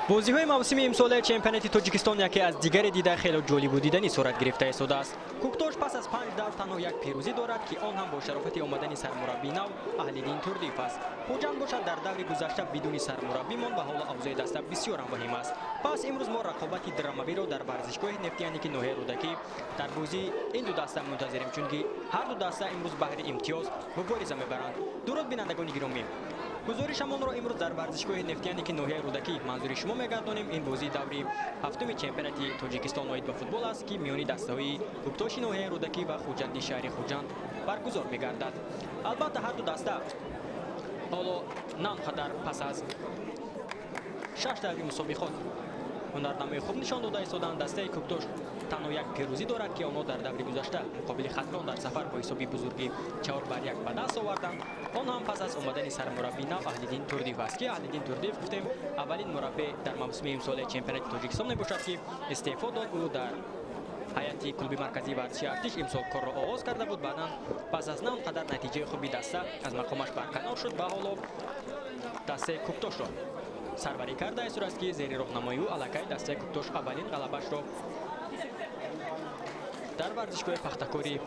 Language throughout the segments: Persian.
بازی‌های موسم امسال چمپیونات تاجیکستان یکی از دیگر دیدار خیلی جالب و دیدنی صورت گرفته است. کوکتاش پس از 5 دور تنها یک پیروزی دارد که آن هم با شرافت آمدن سرمربی نو اهلیدین توردیف است. خوجند باشد در دور گذشته بدون سرمربی ماند و حالا اوضاع دسته بسیار وخیم است. پس امروز ما رقابت دراموی را در ورزشگاه نفتیانی که ناحیه رودکی در بازی این دو دسته منتظریم، چون هر دو دسته امروز بهر امتیاز مبارزه می‌برند. درود بینندگان گرامی، گزارشمان را امروز در ورزشگاه نفتیانی که ناحیه رودکی منظور شما می‌گردانیم. این بازی دوری هفتم چمپیونات تاجیکستان اوید به فوتبال است که میانی دسته‌های کوکتاش ناحیه رودکی و خوجند شهر خوجند برگزار می‌گردد. البته هر دو دسته حالا نانقدر پس از 6 دوره مسابقات هنرنمای خوب نشان داده ایستادند. دسته کوکتاش تنها یک پیروزی دارد که آنها در دوره گذشته مقابل خطران در سفر با حساب بزرگی 4-1 به دست آوردند. آن هم پس از آمدن سرمربی نو اهلیدین توردیف است که اهلیدین توردیف گفتیم اولین مربی در موسم امسال چمپیونات تاجیکستان میباشد که استعفا داد. او در هیئت کلوب مرکزی ورزشی ارتش امسال کار را آغاز کرده بود، بعدا پس از نه قدر نتیجه خوبی دسته از مقامش برکنار شد و حالا دسته کوکتاش را سربری کرده است است که زیر راهنمایی او الکی دسته کوکتاش اولین غلبش را در ورزشگاه پختکاری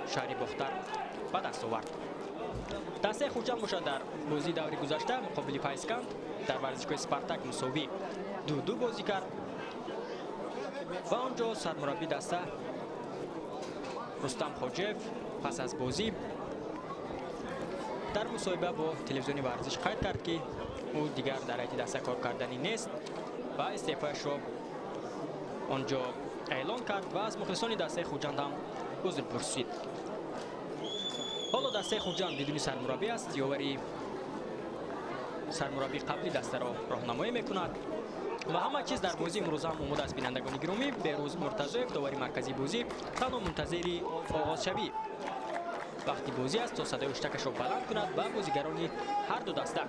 شهر باختر به دست آورد. دسته خوجند باشد در بازی دوری گذشته مقابل پایسکند در ورزشگاه اسپارتاک مساوی 2-2 بازی کرد و آنجا سرمربی دسته رستم خوجیف پس از بازی در مصاحبه با تلویزیون ورزش قید کرد که او دیگر در هیئت دسته کار کردنی نیست و استعفایش را آنجا اعلان کرد و از مخلصان دسته خوجند هم عذر پرسید. حالا دسته خوجند بدون سرمربی است. یاوری سرمربی قبلی دسته را راهنمایی میکند و همه چیز در بازی امروز هم آماده است. بینندگان گرامی، بهروز مرتضیف داوری مرکزی بازی تنها منتظری آغاز شوی وقتی بازی است تا صدای اشتکش را بلند کند و بازیگران هر دو دسته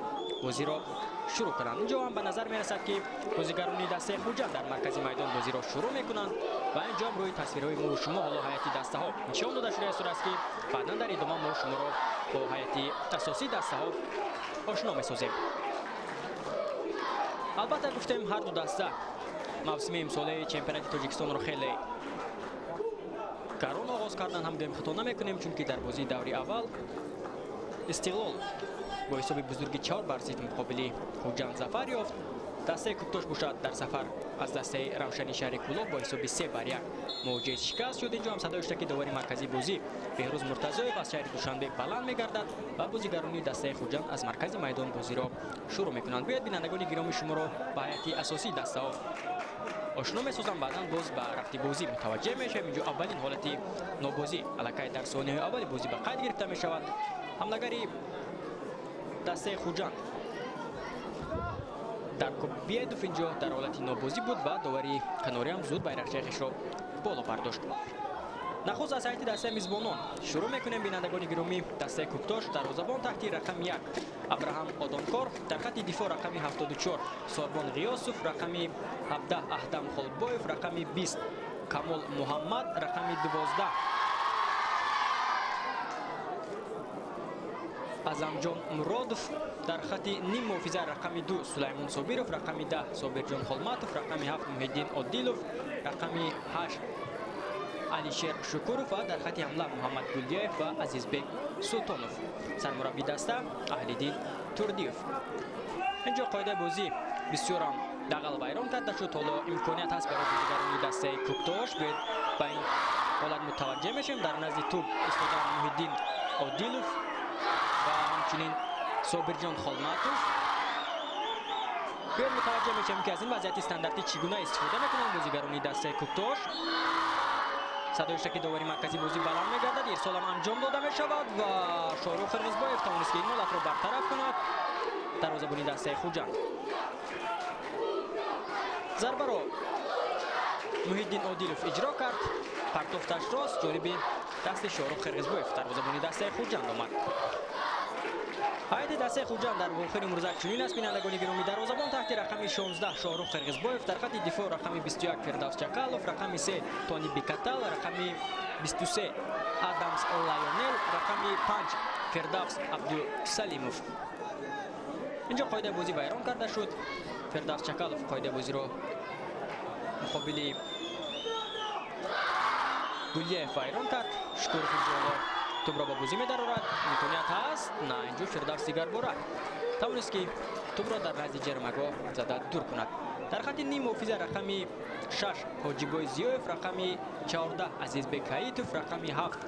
بازی را شروع کنند. اینجا هم به نظر می رسد که بازیگران دسته خوجند در مرکز میدان بازی را شروع می کنند و اینجا روی تصویرهای ما و شما حالا هیئت دسته ها نشان داده شده است که بعدا در ادامه ما شما را با هیئت اساسی دسته ها آشنا می سازیم. البته گفتیم هر دو دسته موسم امسال چمپیونات تاجیکستان را خیلی گران آغاز کردن. هم گیم خطا نمی کنیم چون که در بازی دوری اول استقلال با حساب بزرگی 4-0 مقابل خوجند ظفر یافت. دسته کوکتاش باشد در سفر از دسته روشنی شهر کلوب با حساب 3-1 مواجه شکست شد. اینجا هم صدای اشتکی داوری مرکزی بازی بهروز مرتضیف از شهر دوشنبه بلند میگردد و بازیگران دسته خوجند از مرکز میدان بازی را شروع میکنند. بیاید بینندگان گرامی شما را به هیئت اساسی دسته ها آشنا می‌سازم، بعداً باز به رفت بازی متوجه میشیم. اینجا اولین حالت نوبازی الکی در ثانیه اول بازی به قید گرفته می شود. حملگری دسته خوجند در کوبیدوف اینجا در حالت نوبازی بود و داوری کناری هم زود بیرقچه‌اش را بالا برداشت. نخست از هیئت دسته میزبانان شروع میکنیم. بینندگان گرامی، دسته کوکتاش دروازه‌بان تحت رقم 1 ابراهام آدانکار، در خط دفاع رقم 74 ساربان غیاسوف، رقم 17 احدام خالبایف، رقم 20 کمال محمد، رقم 12 ازمجان مرادوف، در خط نیم محافظه رقم 2 سلیمان صابیروف، رقم 10 صابرجان خالماتوف، رقم 7 محیدین عادیلوف، رقم 8 علیشیر شکوروف و در خط حمله محمد گلیایف و عزیزبک سلطانوف. سرمربی دسته اهلیدین توردیف. اینجا قاعده بازی بسیار هم دغل بیرون کرده شد. حالا امکانیت هست برای بازیگران دسته کوکتاش به این حالت متوجه میشیم. در نزد توپ ایستادن محیدین عادیلوف و همچنین صابرجان خالماتوف. بیاید متوجه میشیم که از این وضعیت استانداردی چگونه استفاده میکنند بازیگران دسته کوکتاش. صدای اشتکی داوری مرکزی بازی بلند میگردد. ارسال هم انجام داده می شود و شاهرخ قرمزبایف توانست که این حالت را برطرف کند. دروازه‌بان دسته خوجند ضربه را محیدین عادیلوف اجرا کرد، پرتافتش راست جانب دست شاهرخ قرمزبایف. دروازه‌بان دسته خوجند آمد. هیئت دسته خوجند در واقع امروز چنین است. بینندگان گرامی، دروازه‌بان تحت رقم 16 شاهرخ قرمزبایف، در خط دفاع رقم 21 فردوس چکالوف، رقم 3 تونی بیکاتال، رقم 23 آدامس لایونل، رقم 5 فردوس عبدالسلیموف. اینجا قاعده بازی ویران کرده شد. фердавс чакалов қоидабозиро муқобили гулиев вайрон кард. Шукуров ҷоло тӯбро ба бозӣ медарорад. имконият ҳаст. На инҷо фердавс дигар бора тавонист ки тӯбро дар назди ҷармагоҳ зада дур кунад. дар хати ним муҳофиза рақами 6 ҳоҷибой зиёев, рақами 14 азизбек ҳаитов, рақами 7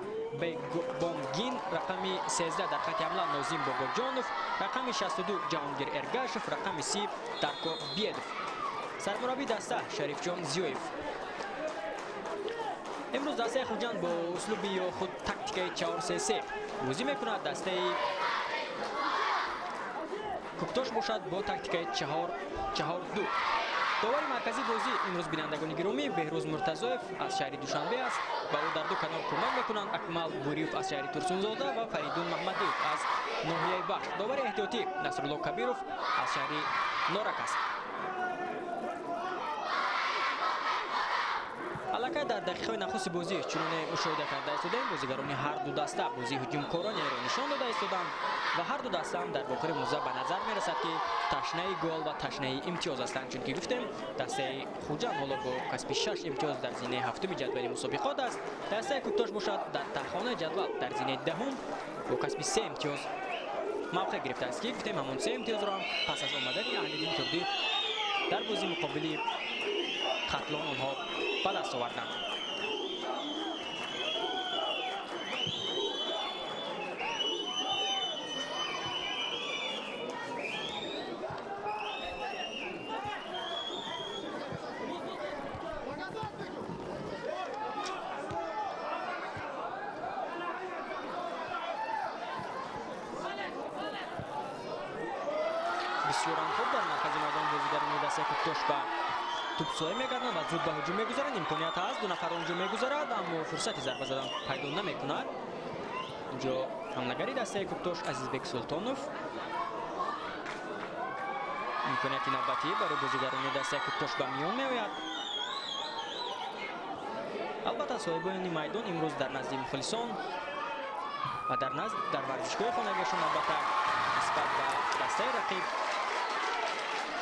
бегбомгин, рақами 13 дар хати ҳамла нозим бобоҷонов, рақами 62 ҷаҳонгир эргашев, рақами 30 дарко бедов. сармураббии даста шарифҷон зиёев. имрӯз дастаи хуҷанд бо услуби ё худ тактикаи 4-3-3 бозӣ мекунад. дастаи куктош бошад бо тактикаи 4-4-2. довари маркази бозӣ имрӯз бинандагони гиромӣ беҳрӯз муртазоев аз шаҳри душанбе аст. ба ӯ дар ду канор кӯмак мекунанд акмал буриев аз шаҳри турсунзода ва фаридун маҳмадиев аз ноҳияи бахш. довари эҳтиётӣ насрулло кабиров аз шаҳри норак аст. аллакай дар дақиқаҳои нахусти бозӣ чуноне мушоҳида карда истодаем, бозигарони ҳар ду даста бозии ҳуҷумкоронеро нишон дода истоданд ва ҳар ду даста ҳам дар охири мурза ба назар мерасад ки ташнаи гол ва ташнаи имтиёз ҳастанд. чунки гуфтем дастаи хуҷанд ҳоло бо касби 6 имтиёз дар зинаи ҳафтуми ҷадвали мусобиқот аст. дастаи куктош бошад дар таҳхонаи ҷадвал дар зинаи даҳум бо касби 3 имтиёз мавқеъ гирифтааст ки гуфтем ҳамон 3 имтиёзро ҳам пас аз омадани аҳлиддин турдӣ дар бозӣ муқобили қатлон онҳо ба даст оварданд. бисёрам хуб дар маркази майдон бозигарони дастаи куктош ба туп соҳа мегарданд ва зуд ба ҳуҷум мегузаранд. имконият ҳаст, ду нафар онҷо мегузарад, аммо фурсати зарба задан пайдо намекунад. инҷо ҳамлагари дастаи куктош азизбек султонов. имконияти навбатӣ барои бозигарони дастаи куктош ба миён меояд. албатта соҳибони майдон имрӯз дар назди мухлисон ва дар варзишгоҳи хонагиашон албатта нисбат ба дастаи рақиб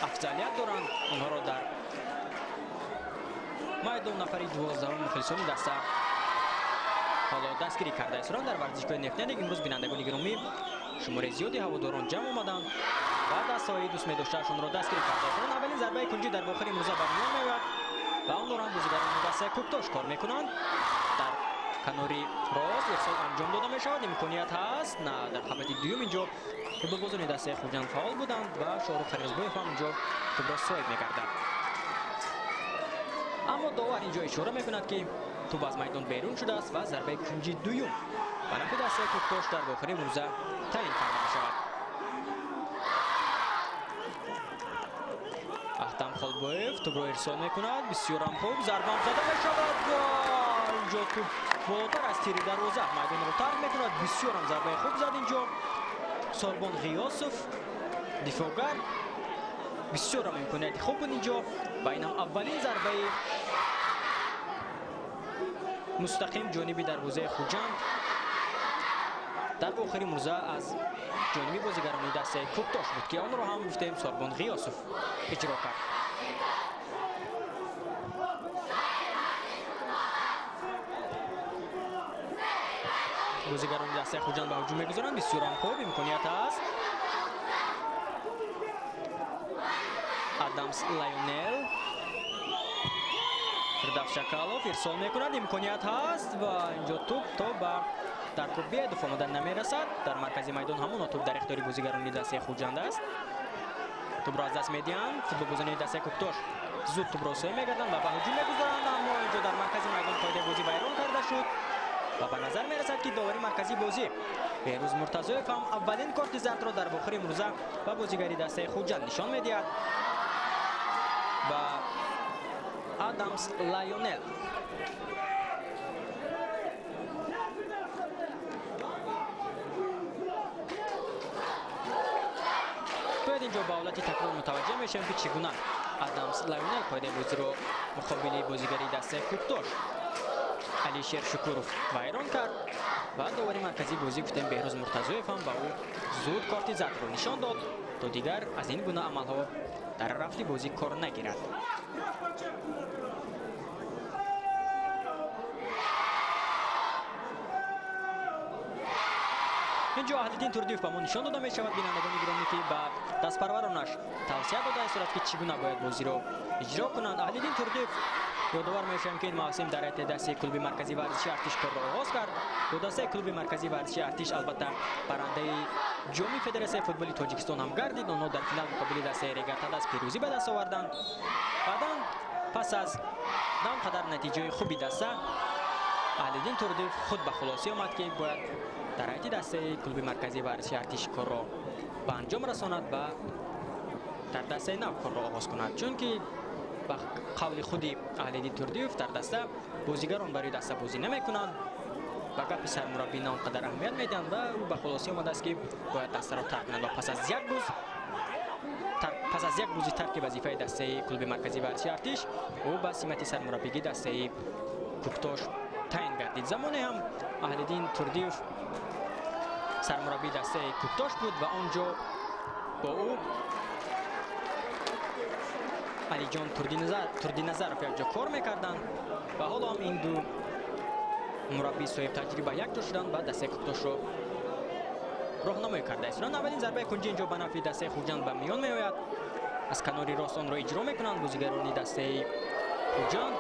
афзалият доранд. онҳоро дар майдон нафари 12 мухлисони даста ҳоло дастгирӣ карда исторанд. дар варзишгоҳи нефтянек имрӯз бинандагони гиромӣ шумори зиёди ҳаводорон ҷамъ омаданд ва дастаҳои дӯстмедоштаашонро дастгирӣ карда исторанд. аввалин зарбаи кунҷӣ дар охири мурза ба миён меояд ва он доранд бозигарони дастаи куктош кор мекунанд. дар канори рост ирсол анҷом дода мешавад. имконият ҳаст. на дар хабати дуюм инҷо футболбозони дастаи хуҷанд фаъол буданд ва шоҳрух қирғизбоев ҳам инҷо тӯбро соҳиб мегардад. аммо довар инҷо ишора мекунад ки тӯб аз майдон берун шудааст ва зарбаи кунҷи дуюм ба нафи дастаи куктош дар охири мурза таъин карда мешавад. аҳтам холбоев тӯбро ирсол мекунад. бисёрам хуб зарбам зада мешавад ва инҷо тӯб болотар аз тири дарвоза майдонро тарк мекунад. бисёрам зарбаи хуб зад инҷо сорбон ғиёсов дифоъгар. бисёрам имконияти хуб буд инҷо. ба инам аввалин зарбаи мустақим ҷониби дарвозаи хуҷанд дар охири мурза аз ҷониби бозигарони дастаи куктош буд ки онро ҳам гуфтем сорбон ғиёсов иҷро кард. бозигарони дастаи хуҷанд ба ҳуҷум мегузаранд. бисёрам хуб имконият аст. адамс лайонел фирдавс чакалов ирсол мекунад. имконият ҳаст ва инҷо тӯб то ба дарко бедов омада намерасад. дар маркази майдон ҳамон тӯб дар ихтиёри бозигарони дастаи хуҷанд аст. тӯбро аз даст медиҳанд. футболбозони дастаи куктош зуд тӯбро соҳиб мегарданд ва ба ҳуҷум мегузаранд. аммо инҷо дар маркази майдон қоидаи бозӣ вайрон карда шуд ва ба назар мерасад ки довари марказии бозӣ беҳрӯз муртазоев ҳам аввалин корти зардро дар охири мурза ба бозигари дастаи хуҷанд нишон медиҳад. ба адамс лайонел бояд инҷо ба ҳолати такрор мутаваҷҷеҳ мешавем ки чӣ гуна адамс лайонел қоидаи бозиро муқобили бозигари дастаи куктош алишер шукуров вайрон кард ва довари марказии бозӣ гуфтем беҳрӯз муртазоев ҳам ба ӯ зуд корти зардро нишон дод то дигар аз ин гуна амалҳо дар рафти бозӣ кор нагирад. инҷо Аҳлиддин Турдиев ба мо нишон дода мешавад, бинандагони гиромӣ, ки ба дастпарваронаш тавсия дода ин сурат ки чӣ гуна бояд бозиро иҷро кунанд. Аҳлиддин Турдиев ёдовар мешавем ки ин мавсим дар ҳайати дасти клуби марказии варзиши Артиш корро оғоз кард. Дастаи клуби марказии варзиши Артиш албатта барандаи ҷоми Федератсияи футболи Тоҷикистон ҳам гардид. онҳо дар финал муқобили дастаи Регатадас пирӯзӣ ба даст оварданд. баъдан пас аз нам қадар натиҷаи хуби даста Аҳлиддин Турдиев худ ба хулосӣ омад ки бояд дар ҳайати дастаи клуби марказии варзиши Артиш корро ба анҷом расонад ва дар дастаи нав корро оғоз кунад, чунки ба қавли худи Аҳлиддин Турдиев дар даста бозигарон барои даста бозӣ намекунанд, ба гапи сармураббӣ на он қадар аҳамият медиҳанд ва ӯ ба хулосӣ омадааст ки бояд дастаро тарк кунад ва пас аз як рӯзи тарки вазифаи дастаи клуби марказии варзиши Артиш ӯ ба симати сармураббигии дастаи Куктош таъин гардид. замоне ҳам Аҳлиддин Турдиев сармураббии дастаи Куктош буд ва онҷо бо ӯ Алиҷон Турдиназаров якҷо кор мекарданд ва ҳоло ҳам ин ду мураббии соҳиб таҷриба якҷо шуданд ва дастаи Куктошро роҳнамоӣ карда истоданд. аввалин зарбаи кунҷи инҷо ба нафи дастаи Хуҷанд ба миён меояд. аз канори рост онро иҷро мекунанд бозигарони дастаи Хуҷанд.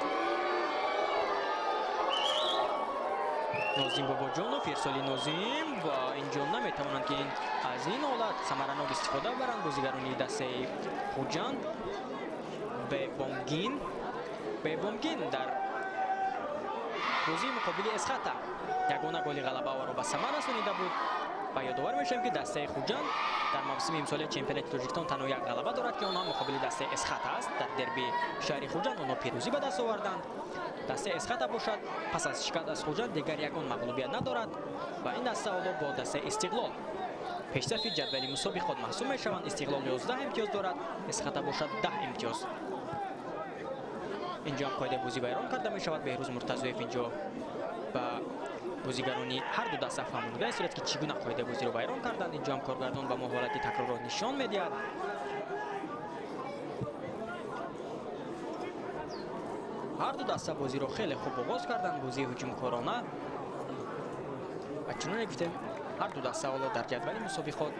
нозим бобоҷонов, ирсоли нозим ва инҷо наметавонанд ки аз ин ҳолат самаранок истифода баранд бозигарони дастаи Хуҷанд. бебомгин дар бозии муқобили Эсхата ягона голи ғалабаро ба самар расонида буд ва ёдовар мешавем ки дастаи Хуҷанд дар мавсими имсоли чемпионати Тоҷикистон танҳо як ғалаба дорад ки он ҳам муқобили дастаи Эсхата аст. дар дерби шаҳри Хуҷанд онҳо пирӯзӣ ба даст оварданд. дастаи Эсхата бошад пас аз шикаст аз Хуҷанд дигар ягон мағлубият надорад ва ин даста ҳоло бо дастаи Истиқлол пешсафи ҷадвали мусобиқот маҳсуб мешаванд. Истиқлол 11 имтиёз дорад, Эсхата бошад 10 имтиёз. инҷо ҳам қоидаи бозӣ вайрон карда мешавад. Беҳрӯз Муртазоев инҷо ба бозигарони ҳар ду даста фаҳмонда ин сурат ки чӣ гуна қоидаи бозиро вайрон карданд. инҷо ҳам коргардон ба мо ҳолати такрорро нишон медиҳад. ҳар ду даста бозиро хеле хуб оғоз карданд, бозии ҳуҷумкорона ва чуноне гуфтем ҳар ду даста ҳоло дар ҷадвали мусобиқот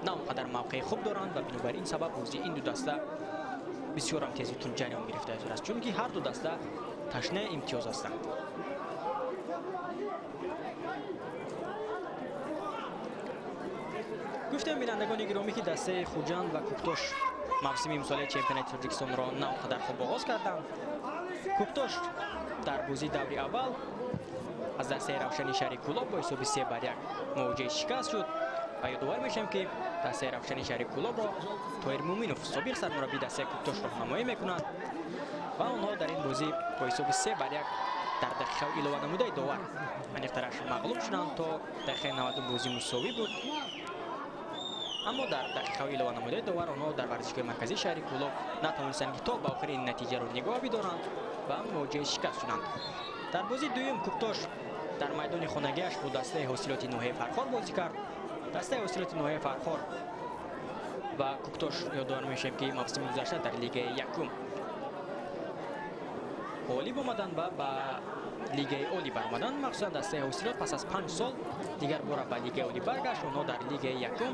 на он қадар мавқеи хуб доранд ва бинобар ин сабаб бозии ин ду даста бисёрам тезитун ҷараён гирифта аст, чунки ҳар ду даста ташнаи имтиёз ҳастанд. гуфтем бинандагони гиромӣ ки дастаи Хуҷанд ва Куктош мавсими имсолии чемпионати Тоҷикистонро на он қадар хуб оғоз карданд. Куктош дар бозии даври аввал аз дастаи Равшани шаҳри Кӯлоб бо ҳисоби 3-1 мувоҷиҳи шикаст шуд ва ёдовар мешавем ки дастаи Равшани шаҳри Кӯлобро Тоҳир Муминов собиқ сармураббии дастаи Куктош роҳнамоӣ мекунад ва онҳо дар ин бозӣ бо ҳисоби 3-1 дар дақиқаи илованамудаи довар аниқтараш мағлуб шуданд. то дақиқаи 90 бозӣ мусовӣ буд, аммо дар дақиқаи илованамудаи довар онҳо дар варзишгоҳи марказии шаҳри Кӯлоб натавонистанд ки то ба охири ин натиҷаро нигоҳ бидоранд ва мувоҷиҳи шикаст шуданд. дар бозии дуюм Куктош дар майдони хонагиаш бо дастаи ҳосилоти ноҳияи Фархор бозӣ кард. дастаи ҳосилоти ноҳияи Фархор ва Куктош ёдовар мешавем ки мавсими гузашта дар лигаи якум ғолиб омаданд ва ба лигаи олӣ баромаданд. махсусан дастаи ҳосилот пас аз 5 сол дигар бора ба лигаи олӣ баргашт. онҳо дар лигаи якум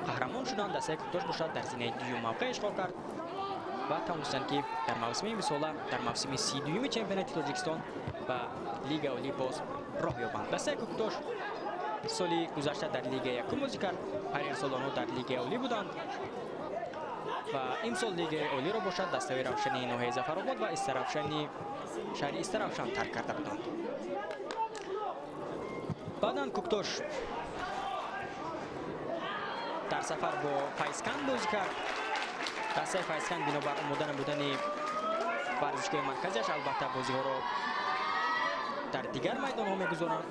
қаҳрамон шуданд. дастаи Куктош бошад дар зинаи дуюм мавқеъ ишғол кард ва тавонистанд ки дар мавсими имсола дар мавсими 32-юми чемпионати Тоҷикистон ба лигаи олӣ боз роҳ ёбанд. дастаи Куктош соли гузашта дар лигаи якум бозӣ кард. ҳар сол онҳо дар лигаи олӣ буданд ва имсол лигаи олиро бошад дастаи Равшани ноҳияи Зафаробод ва Истаравшани шаҳри Истаравшан тарк карда буданд. баъдан Куктош дар сафар бо Файзканд бозӣ кард. дастаи Файзканд бинобар омода намудани варзишгоҳи марказиаш албатта бозиҳоро дар дигар майдонҳо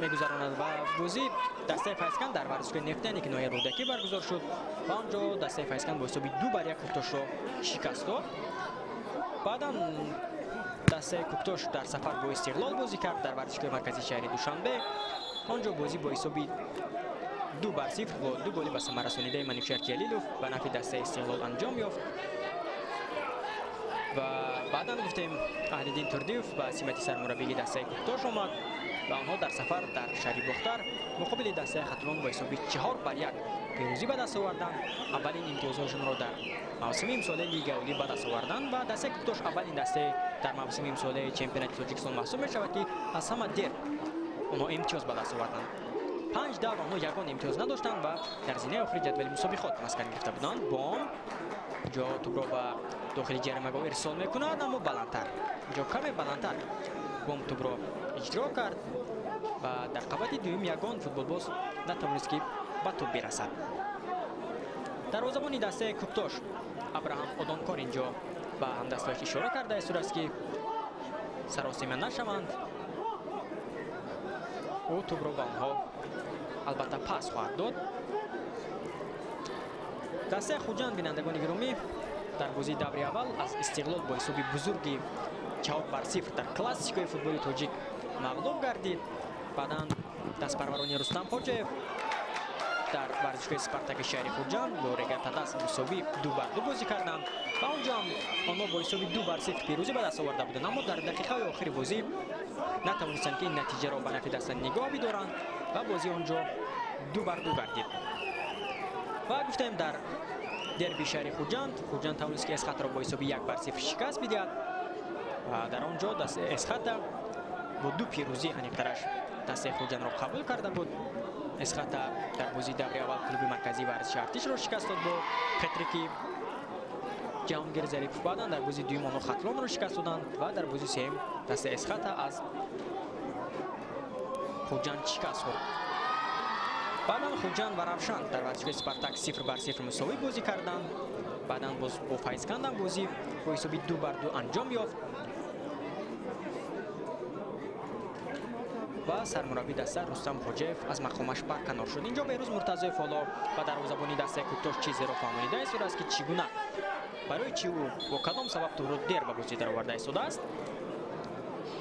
мегузаронад ва бозӣ дастаи Файзканд дар варзишгоҳи Нефтяник ноҳияи Рӯдакӣ баргузор шуд ва онҷо дастаи Файзканд бо ҳисоби 2-1 Куктошро шикаст дод. баъдан дастаи Куктош дар сафар бо Истиқлол бозӣ кард дар варзишгоҳи марказии шаҳри Душанбе. онҷо бозӣ бо ҳисоби 2-0 бо 2 голи ба самар расонидаи Манившер Ҷалилов ба нафи дастаи Истиқлол анҷом ёфт و بعدا گفتیم اهلیدین تردیف با سمت سرمربیگی دسته کوکتوش آمد و آنها در سفر در شهر بختر مقابل دسته خطلون با حساب 4-1 پیروزی به دست آوردند. اولین امتیازشون را در موسم امسال لیگ اولی به دست آوردند و دسته کوکتوش اولین دسته در موسم امسال چمپیونات تاجیکستان محسوب می‌شود که از همه دیر آنها امتیاز به دست آوردند. 5 دور آنها یگان امتیاز نداشتند و در زینه آخری جدول مسابقات مسکن گرفته بودند. بام جا توپ را به داخل جریمه ارسال میکند اما بلندتر جا کمی بلندتر بام توپ را اجرا کرد و در قسمت دوم یگان فوتبالباز نتوانست که به توپ برسد. دروازه‌بان دسته کوکتوش ابراهام آدانکار اینجا به همدستایش اشاره کرده است صورت که سراسیمه نشوند. او توپ را به آنها البته پاس خواهد داد. دسته خوجند بینندگان گرامی در بازی دوره اول از استقلال با حساب بزرگی 4-0 در کلاسیکوی فوتبال تاجیک مغلوب گردید. بعدا دستپرورانی رستم حاجیف در ورزشگاه اسپارتاک شهر خوجند با رگاتاداس مساوی 2-2 بازی کردند و اونجا هم آنها با حساب 2-0 پیروزی به دست آورده بودند، اما در دقیقه آخر بازی نتوانستند که این نتیجه را به نفع دست نگاه بدارند و بازی آنجا 2-2 گردید. و گفتیم در دربی شهر خوجند توانست که اسخط را با حساب 1-0 شکست بدهد و در آنجا دست اسخط با 2 پیروزی انیقترش دست خوجند را قبول کرده بود. اسخط در بازی دوره اول کلوب مرکزی ورزش ارتش را شکست داد با پتریکی جهانگیر ظریف. بعدا در بازی دوم آنها خطلون را شکست دادند و در بازی سوم دست اسخط از خوجند شکست خورد. بعدا خوجند و رفشان در ورزشگاه اسپارتاک 0-0 مساوی بازی کردند. بعدا با فایزکند بازی با حساب 2-2 انجام یافت و سرمربی دسته رستم حاجیف از مقامش برکنار شد. اینجا بهروز مرتضی فالا و دروازه‌بان دسته کوکتوش چیزی را فهمیده است است که چگونه برای چی او با کدام سبب تو رو دیر به بازی درآورده است.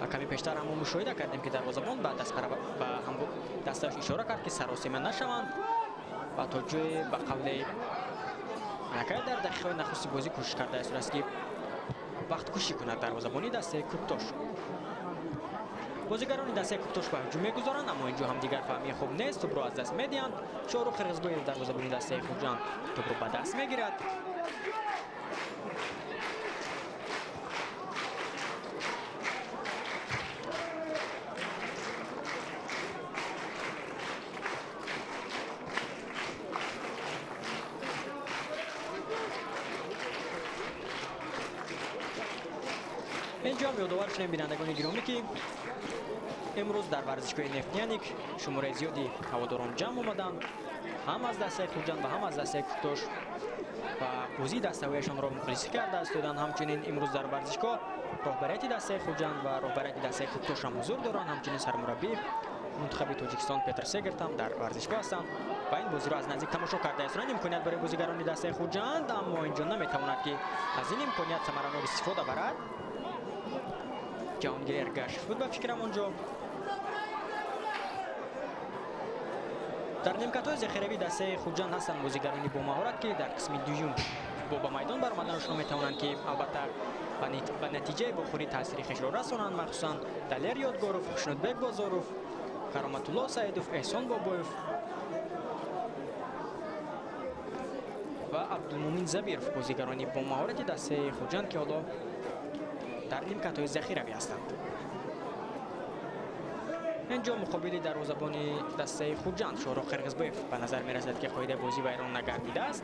و کمی پیشتر هم مشاهده کردیم که دروازه‌بان به دستش اشاره کرد که سراسیمه نشوند و تا جای به قول ملکه در دقیقه نخست بازی کوشش کرده است که وقت کشی کند دروازه‌بان دسته کوکتوش. بازیگران دسته کوکتوش به هجوم می‌گذارند اما اینجا هم دیگر فهمی خوب نیست، توپ را از دست می‌دهند. شاروخ قرغزباyev دروازه‌بان دسته خوجند توپ را به دست می‌گیرد. اینجا هم یادآور شدیم بینندگان گرامی که امروز در ورزشگاه نفتیانیک شماره زیادی هواداران جمع آمدند، هم از دسته خوجند و هم از دسته کوکتوش و بازی دسته‌هایشان را مخلصی کرده است. همچنین امروز در ورزشگاه رهبریت دسته خوجند و رهبریت دسته کوکتوش هم حضور دارند. همچنین سرمربی منتخب تاجیکستان پتر سگرت هم در ورزشگاه هستند و این بازی را از نزدیک تماشا کرده است. امکانیت برای بازیگران دسته خوجند اما اینجا نمیتواند که از این امکانیت ثمرانه استفاده برد. جهانگیر ارگش بود به فکرم اونجا. در نیمکت‌های ذخیروی دسته خوجند هستند بازیگرانی با مهارت که در قسم دوم با میدان برآمدنشان میتوانند که البته به نتیجه بخوری تاثیر خویش را رسانند، مخصوصا دلیر یادگاروف، خشنودبek بازاروف، کرامت الله سعیدوف، احسان بابایف و عبدالمومن زبیرف بازیگرانی با مهارت دسته خوجند که حالا در نیمکت‌های ذخیروی هستند. اینجا مقابل دروازه‌بان دسته خوجند شاروخ قرغزباyev به نظر می‌رسد که قاعده بازی ویران نگردیده است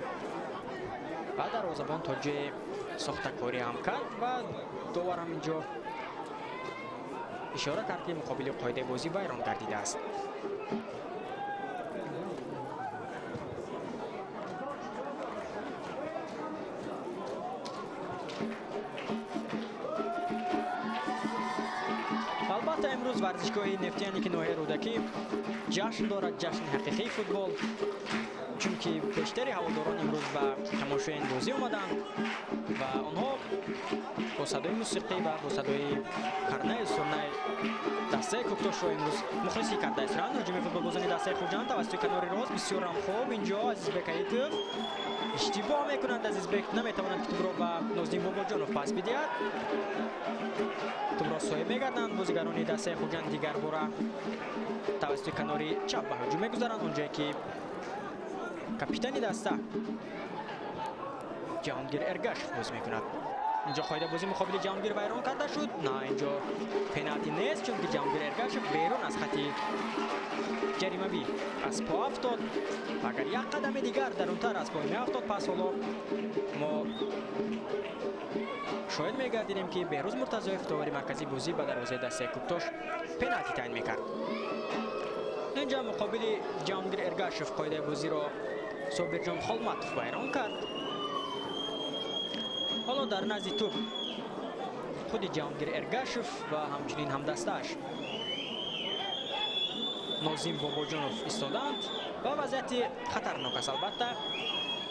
و دروازه‌بان تا جای ساخته‌کاری هم کرد و داور هم اینجا اشاره کرد که مقابل قاعده بازی ویران گردیده است. البته امروز ورزشگاه نفتیانیک ناحیه رودکی جشن دارد، جشن حقیقی فوتبال، چون که بیشتر هواداران امروز به تماشای این بازی آمدند و آنها با صدای موسیقی و با صدای کرنه سرنه دسته کوکتوش را امروز مخلصی کرده است. هجوم فوتبالبازان دسته خوجند توسط کنار راست بسیار هم خوب اینجا عزیز بکایتوف اشتباه میکنند عزیزبک، نمیتوانند که توپ را به نازنین باباجانوف پاس بدهد. توپ را صاحب میگردند بازیگران دسته خوجند دیگر باره توسط کناری چپ به هجوم میگذارند، اونجایی که کاپیتان دسته جهانگیر ارگاشف باز میکند. اینجا قاعده بازی مقابل جهانگیر ویران کرده شد. نه، اینجا پنالتی نیست چون که جهانگیر ارگاشف بیرون از خط جریمه بی از پا افتاد. اگر یک قدم دیگر درونتر از پای می افتاد پس حالا ما شاید میگردیدیم که بهروز مرتضی‌یف داور مرکزی بازی به دروازه دسته کوکتاش پنالتی تعیین میکرد. اینجا مقابل جهانگیر ارگاشف قاعده بازی را صابرجان خولماتوف ویران کرد. حالا در نزد توپ خود جهانگیر ارگاشف و همچنین همدستش نازیم باباجانوف ایستادند و وضعیت خطرناک است البته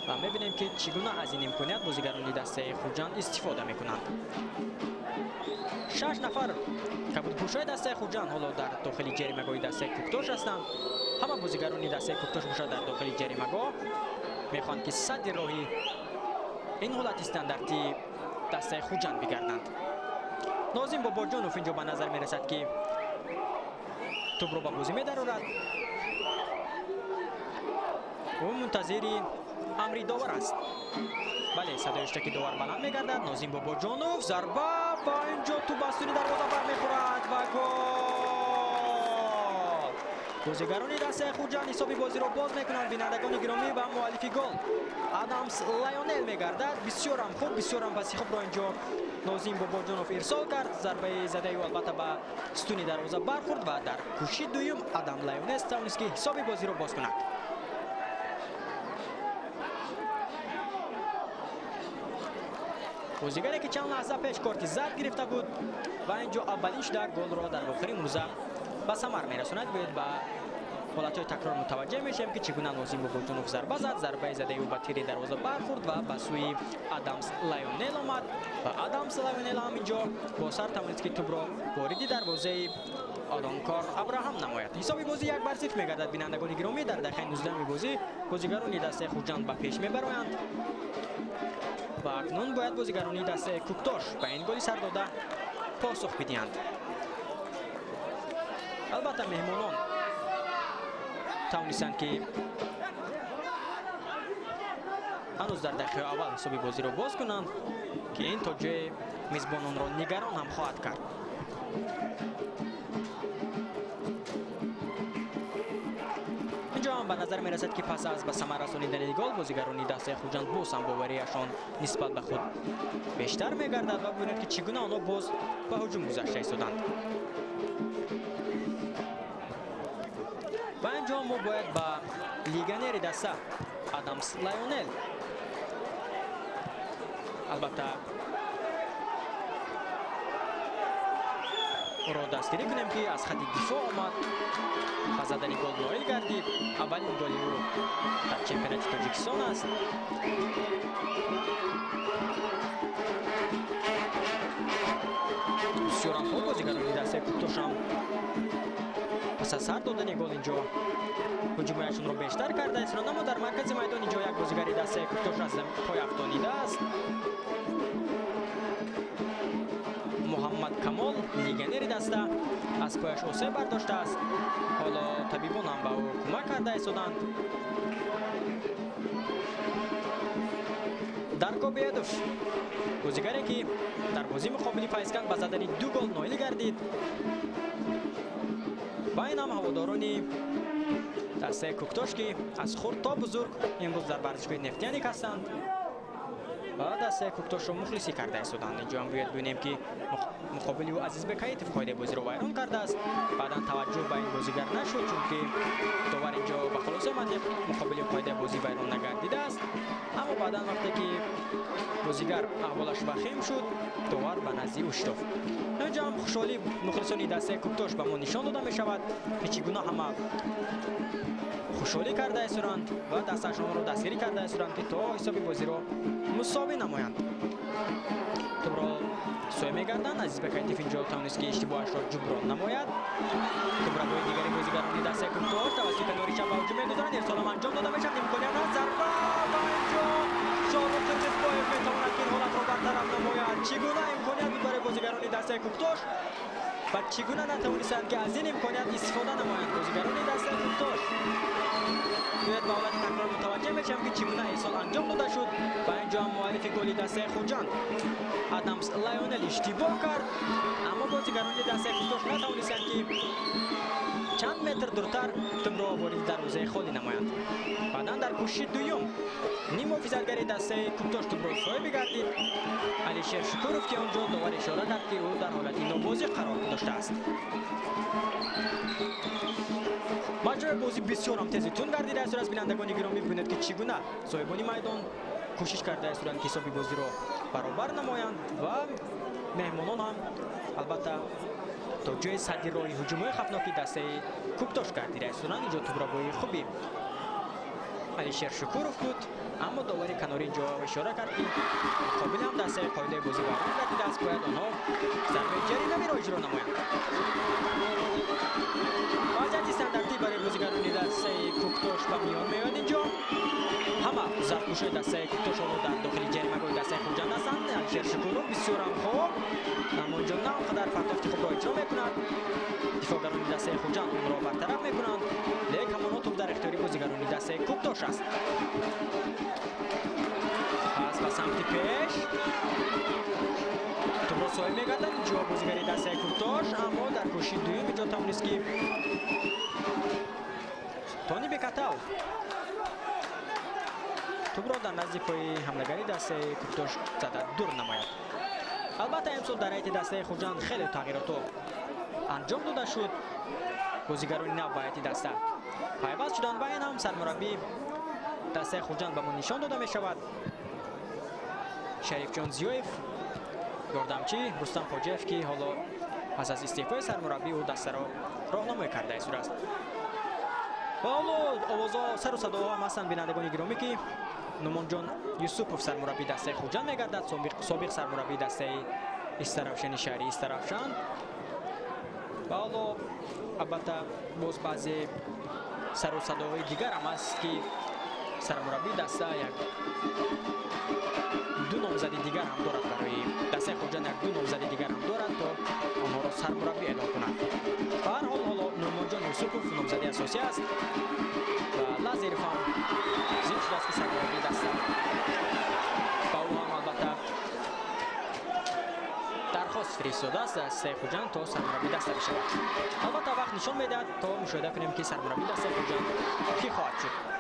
و میبینیم که چگونه از این امکانیت بازیگران دسته خوجند استفاده میکنند. 6 نفر کبودپوشای دسته خوجند حالا در داخل جریمه‌گاه دسته کوکتاش هستند. همه بازیگران دسته کوکتاش باشد در داخل جریمه‌گاه میخواهند که صد راهی این حالت استانداردی دسته خوجند بگردند. نازیم باباجانوف اینجا به نظر میرسد که توپ را به بازی می‌درارد. او منتظری امری داور است. بله، صدای اشتکی داور بلند می‌گردد. نازیم باباجانوف ضربه با اینجا تو بستونی دروازه بر می‌خورد و گل. بازیگران دسته خوجند حساب بازی را باز می‌کنند. بینندگان گرامی و مؤلف گل آدامس لایونل می‌گردد. بسیار هم خوب، بسیار هم پسی خوب را اینجا نازیم باباجانوف ارسال کرد. ضربه زده و البته به ستون دروازه برخورد و در کوشش دوم آدام لایونل توانست که حساب بازی را باز کند. بازیگری که چند لحظه پیش کارت زرد گرفته بود و اینجا اولین شده گل را در آخرین روزه به ثمر میرساند. باید به حالتهای تکرار متوجه میشیم که چگونه نازیم باباجانوف ضربه زد. ضربه زده او به تیر دروازه برخورد و به سوی آدامس لایونل آمد و آدامس لایونل هم اینجا با سر توانست که توپ را وارد دروازه آدانکار ابراهام نماید. حساب بازی 1-0 میگردد. بینندگان گرامی در دقیقه 19 بازی بازیگران دسته خوجند به پیش میبرند و اکنون باید بازیگران دسته کوکتاش به این گلی سر داده پاسخ بدهند. البته مهمانان توانستند که هنوز در دقیقه اول حساب بازی را باز کنند که این توجه میزبانان را نگران هم خواهد کرد. اینجا هم به نظر می رسد که پس از به ثمر رسانیدن گل بازیگران دسته خوجند باز هم باوریشان نسبت به خود بیشتر می گردد و ببینید که چگونه آنها باز به هجوم گذشته ایستادند. و اینجا ما باید به لیگنر دسته آدامس لایونل البته او را دستگیری کنیم که از خط دفاع آمد و زدن گل نایل گردید. اولین گلی او در چمپیونات تاجیکستان است. بسیار هم خوب بازیگران دسته کوکتاش هم پس از سر دادن گل اینجا هجومشون رو بیشتر کرده است. اما در مرکز میدان اینجا یک بازیگر دسته کوکتاش از پای افتانیده است. محمد کمال لیگنر دسته از پایش آسیب برداشته است. حالا طبیبان هم به او کمک کرده ایستادند. درگو بیدوف بازیگری که در بازی مقابل فایسکند به زدن 2 گل نایل گردید. با این هم هواداران دسته کوکتاش که از خرد تا بزرگ امروز در ورزشگاه نفتیانیک هستند و دسته کوکتاش را مخلصی کرده ایستادند. اینجا هم باید ببینیم که مقابل او عزیزبک حیطیف قاعده بازی را ویران کرده است. بعدا توجه به این بازیگر نشد چون که داور اینجا به خلاص آمد مقابل قاعده بازی ویران نگردیده است. اما بعدا وقتی که بازیگر احوالش وخیم شد داور به نزد او شتافت. اینجا هم خوشحالی مخلصان دسته کوکتاش به ما نشان داده می شود که چگونه همه خوشحالی کرده ایستادند و دستشان را دستگیری کرده ایستادند که تا حساب بازی را مساوی نمایند. توپ را سوی میگردند. عزیزبک حیطیف اینجا توانست که اشتباهش را جبران نماید. توپ را با دیگری بازیگران دسته کوکتاش توسط کناری چپ به هجوم میگذارند. ارسال هم انجام داده میشود. امکانیت ضربه و اینجا شاروخ قرقیزباєв میتواند که این حالت را برطرف نماید. چگونه امکانیت برای بازیگران دسته کوکتاش و چگونه نتوانستند که از این امکانیت استفاده نمایند بازیگران دسته کوکتاش. باید به حالت تکرار متوجه میشم که چگونه ایصال انجام داده شد و اینجا هم مؤلف گل دسته خوجند ادمز لایونل اشتباه کرد، اما بازیگران دسته کوکتاش نتوانستند که چند متر دورتر توپ را وارد دروازه خالی نمایند. بعدا در کوشش دوم نیم محافظتگر دسته کوکتاش توپ را صاحب گردید علیشیر شکوروف که آنجا داور اشاره کرد که او در حالت نابازی قرار داشته است. ماجرای بازی بسیار هم تیز تون گردیده است. از بینندگان گرامی ببینید که چگونه صاحبان میدان کوشش کرده است که حساب بازی را برابر نمایند و مهمانان هم البته تا جای صدی راه هجوم‌های خطرناکی دسته کوکتاش گردیده است. اینجا توپ را با خوبی علیشیر شکوروف بود، اما داور کناری اینجا اشاره کرد که قابل هم دسته قاعده بازی برابر گردیده است، باید آنها ضربه جریمه را اجرا نمایند. وضعیت استانداردی برای بازیگران دسته کوکتاش به میان میاد. اینجا همه ضربگوش‌های دسته کوکتاش در داخل جریمه‌گاه دسته خوجند هستند. علیشیر شکوروف بسیار هم خوب، اما اینجا نه آنقدر پرتافت خوب را اجرا میکنند. دفاعگران دسته خوجند اون را برطرف میکنند، لیک همانا توپ در اختیار بازیگران دسته کوکتاش است. پس به سمت پیش توپ را صاحب میگردند اینجا بازیگری دسته کوکتاش، اما در کوشش دوم اینجا توانست که تونی بکتاو توپ را در نزد پای حملهگری دسته کوکتاش زده دور نماید. البته امسال در هیئت دسته خوجند خیلی تغییرات انجام داده شد. بازیگران نو به هیئت دسته پیوست شدند و این هم سرمربی دسته خوجند به ما نشان داده می شود. شریف جان زیویف، یاردمچی رستم حاجیف که حالا پس از استعفای سرمربی او دسته را راهنمایی کرده است. و حالا آوازها سر و صداها هم هستند بینندگان گرامی که نومان جان یوسوپوف سرمربی دسته خوجند میگردد، سابق سرمربی دسته استرافشن شهری استرافشن. و حالا البته باز بعضی سر و صداهای دیگر هم است که سرمربی دسته دو نامزدی دیگر هم دارد، برای دسته خوجند دو نامزدی دیگر هم دارد تا آنها را سرمربی اعلام کند. به هر حال حالا نومان جان یوسوپوف نامزدی اساسی است و لازریف هم زیر شده است که سرمربی دسته با او هم البته درخواست فرستاده است دسته خوجند تا سرمربی دسته بشود. البته وقت نشان میدهد تا مشاهده کنیم که سرمربی دسته خوجند کی خواهد شد.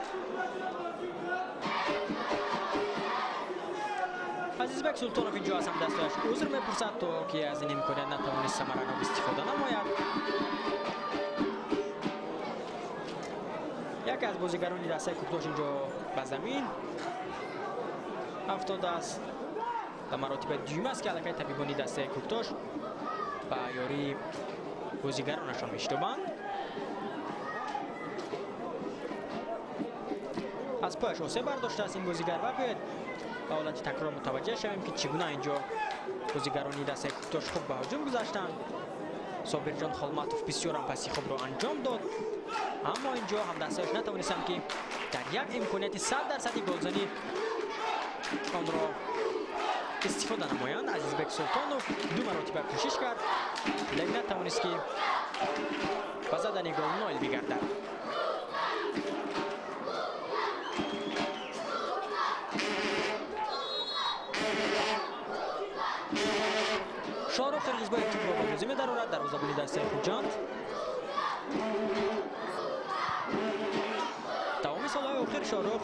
عزیزبک سلطانوف اینجا از هم دستش عذر میپرسد تا که از این امکانیت نتوانست ثمرانه استفاده نماید. یکی از بازیگران دسته کوکتاش اینجا به زمین افتاده است. در مراتب دوم است که علاقه طبیبانی دسته کوکتاش به یاری بازیگرانشان میشتابند. از پایش آسه برداشته است این بازیگر و باید به حالت تکرار متوجه شویم که چگونه اینجا بازیگران دسته کوکتاش خوب به هجوم گذاشتند. صابر جان خالماتوف بسیار هم پسی خوب را انجام داد، اما اینجا هم دستهایش نتوانستند که در یک امکانیت 100% گلزنی آن را استفاده نمایند. عزیزبک سلطانوف دو مراتب کوشش کرد لیکن نتوانست که به زدن گل نایل بگردد. شاروخ قرقیزباєв توپ را به بازی می‌دارد. دروازه‌بان دسته خوجند تمام سال‌های اخیر شاروخ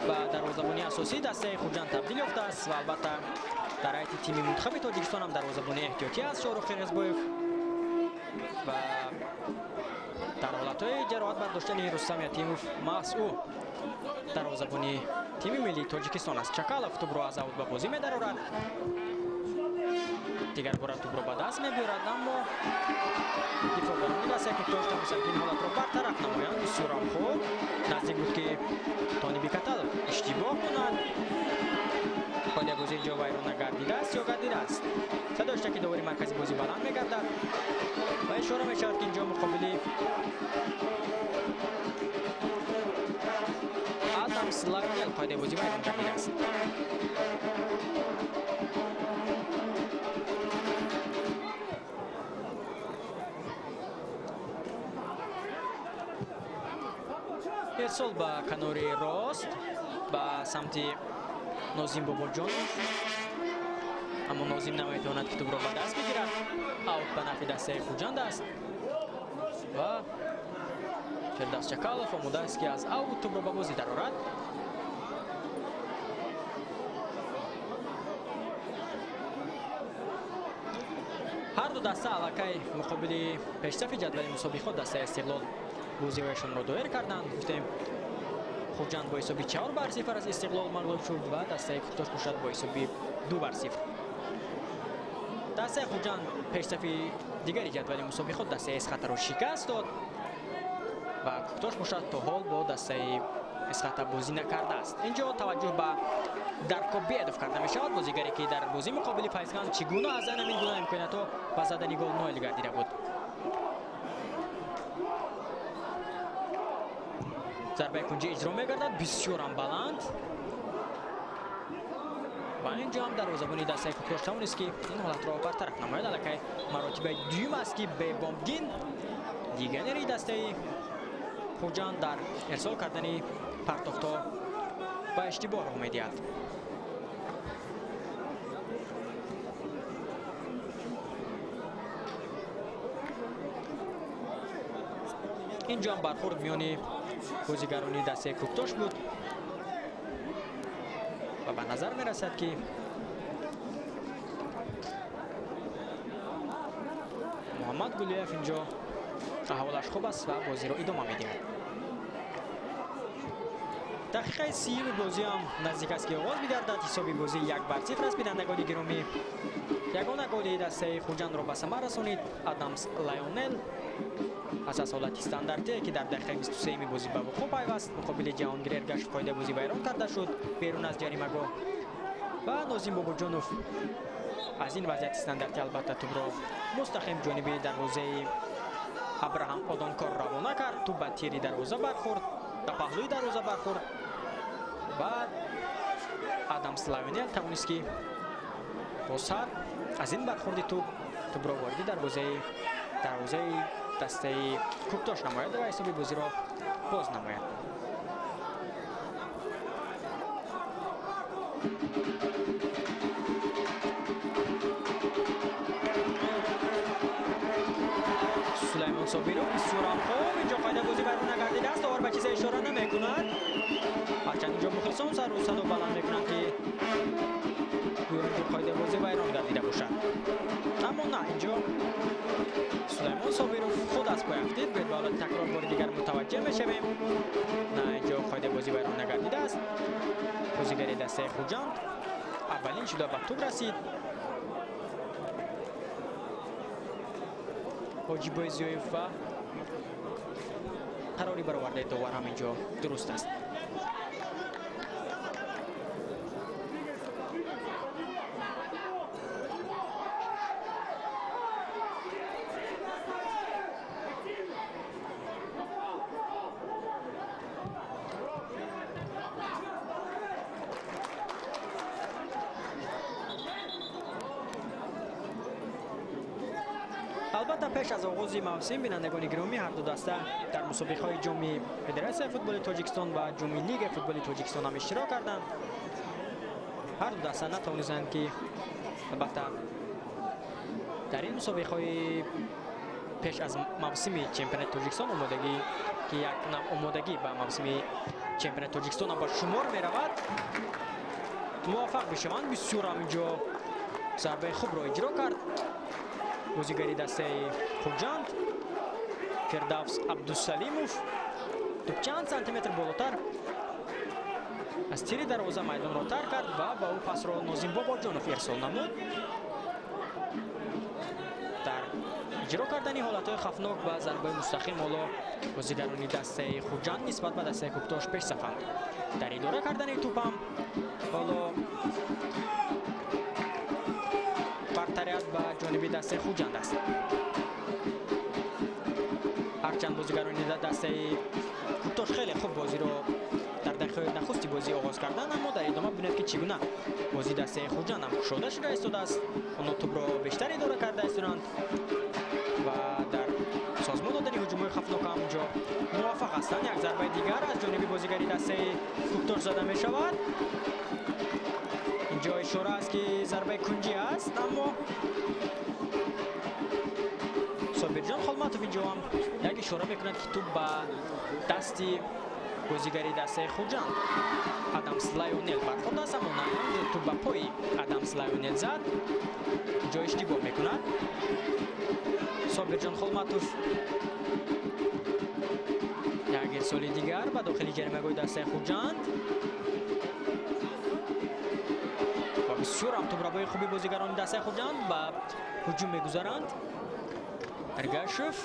و دروازه‌بانی اساسی دسته خوجند تبدیل یافته است و البته در هیئت تیم منتخب تاجیکستان هم دروازه‌بانی احتیاطی است شاروخ قرقیزباєv و در حالت‌های جراحت برداشتن رستم یتیموف محض او دروازه‌بانی تیم ملی تاجیکستان است. چکالوف توپ را از اوت به بازی می‌دارد، دیگر بار توپ را به دست می‌گیرد، اما دفاعگران دسته کوکتاش توانستند که این حالت را برطرف نمایند. بسیار هم خوب نزدیک بود که تونی بیکتل اشتباه کند. قاعده بازی اینجا ویرانه گردیده است یا گردیده است. صدای که داوری مرکزی بازی بلند می‌گردد و اشاره می‌شود که اینجا مقابل ادمز لایونل قاعده بازی ویران گردیده است. ارسال با کناری راست با سمت نازیم باباجانوف، اما نازیم نمیتواند که توپ را به دست بگیرد. اوت به نفع دسته خوجند است و فردوس چکالوف آماده است که از اوت توپ را به بازی درآورد. هر دو دسته علاقه مقابل پیشرفت جدول مسابقات دسته استقلال بازی‌هایشان را دایر کردند. گفتیم خوجند با حساب 4-0 از استقلال مغلوب شد و دسته کوکتاش مشهد با حساب 2-0. دسته خوجند پیشرفت دیگری جدول مسابقات دسته اسخط را شکست داد و کوکتاش مشهد تا حال با دسته اسخط بازی نکرده است. اینجا توجه به درکابی اضافه کرده می شود. بازیگری که در بازی مقابل فیضگان چگونه از همین گونه امکاناتها با زدن گل نایل گردیده بود. ضربه کنجی اجرا می‌گردد، بسیار هم بلند و اینجا هم دروازه‌بان دسته کوکتاش توانست که این حالت را برطرف نماید. البته مراتب دوم است که به بامگین دیگری دسته خوجند در ارسال کردن پرتافت‌ها با اشتباه را می‌دهد. اینجا هم برخورد میان بازیگران دسته کوکتاش بود و به نظر می رسد که محمد گلیف اینجا احوالش خوب است و بازی را ادامه می دهد. دقیقه 30 بازی هم نزدیک است که آغاز بگردد. حساب بازی 1-0 است. بینندگان گرامی، یگانه گل دسته خوجند را به ثمر رسانید ادامس لایونل از حالت استانداردی که در دقیقه 23 بازی به وقوع پیوست. مقابل جهانگیر ارگشت قاعده بازی ویران کرده شد بیرون از جریمه‌گاه و نازیم باباجانوف از این وضعیت استانداردی البته توپ را مستقیم جانب دروازه ابراهام آدانکار روانه کرد. توپ به تیری دروازه برخورد، به پهلوی دروازه برخورد. بعد ادامس لایونل توانست که با سر از این برخورد توپ را وارد دروازه دسته کوکتاش نماید و حساب بازی را باز نماید. سلیمان صابیرو بسیار هم خوب اینجا قاعده بازی برون نگردیده است. داور به چیز اشاره نمی کند، هرچند اینجا مخلصان سر و صدا بلند می کنند که گویا قاعده بازی ویران گردیده باشد، اما نه، اینجا سلیمان صابیروف خود از پای افتید. به حالت تکرار بار دیگر متوجه میشویم. نه، اینجا قاعده بازی ویران نگردیده است. بازیگری دسته خوجند اولین شده به توپ رسید. حاجی بایزیوف و قراری برآورده داور هم اینجا درست است. البته پیش از آغاز موسم بینندگان گرامی، هر دو دسته در مسابقه‌های جام فدراسیون فوتبال تاجیکستان و جام لیگ فوتبال تاجیکستان هم اشتراک کردند. هر دو دسته نتوانستند که البته در این مسابقه‌های پیش از موسم چمپیونات تاجیکستان آمادگی که یک نوع آمادگی به موسم چمپیونات تاجیکستان با شمار می‌رود موفق بشوند. بسیار هم اینجا ضربه خوب را اجرا کرد بازیگری دسته خوجند فردوس عبدالسلیموف. توپ چند سانتیمتر بالاتر از تیر دروازه میدان را ترک کرد و با او پس را نازیم باباجانوف ارسال نمود. در اجرا کردن حالتهای خفناک و ضربه مستقیم حالا بازیگران دسته خوجند نسبت به دسته کوکتاش پیش صفند. در اداره کردن توپ هم حالا برتریت به جانب دسته خوجند است. هرچند بازیگران دسته کوکتاش خیلی خوب بازی را در дар дақиқаи нахусти бозӣ оғоз карданд, аммо дар идома бинед ки чӣ гуна бозӣ дастаи Хуҷанд ҳам кушода шуда истодааст. Онҳо тӯбро бештар идора карда истоданд ва дар созмон додани ҳуҷумҳои хафнок ҳам ҷо муваффақ ҳастанд. Як зарбаи дигар аз ҷониби бозигари дастаи Куктош зада мешавад. инҷо ишора аст ки зарбаи кунҷӣ аст, аммо Собирҷон Холматов инҷо ҳам як ишора мекунад ки тӯб ба дасти бозигари дастаи Хуҷанд Адамс Лайонел бархӯрд аст, аммо тӯб ба пои Адамс Лайонел зад. инҷо иштибоҳ мекунад Собирҷон Холматов. як ирсоли дигар ба дохили ҷаримагоҳи дастаи Хуҷанд. ва бисёр ҳам тӯбрабои хуби бозигарони дастаи Хуҷанд ба ҳуҷум мегузаранд. Эргашев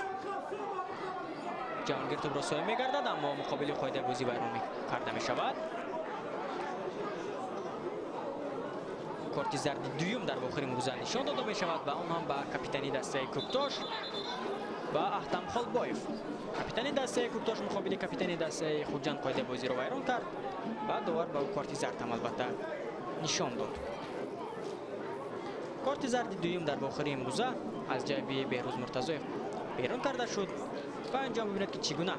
ҷаҳонгир тӯбро соя мегардад, аммо муқобили қоидаи бозӣ вайрон карда мешавад. корти зарди дуюм дар вохири мурза нишон дода мешавад ва он ҳам ба капитани дастаи Куктош ба Аҳтам Холбоев. капитани дастаи Куктош муқобили капитани дастаи Хуҷанд қоидаи бозиро вайрон кард ва довар ба ӯ корти зард ҳам албатта нишон дод. корти зарди дуюм дар вохири имрӯза аз ҷайби Беҳрӯз Муртазоев берун карда шуд ва инҷо мебинед ки чӣ гуна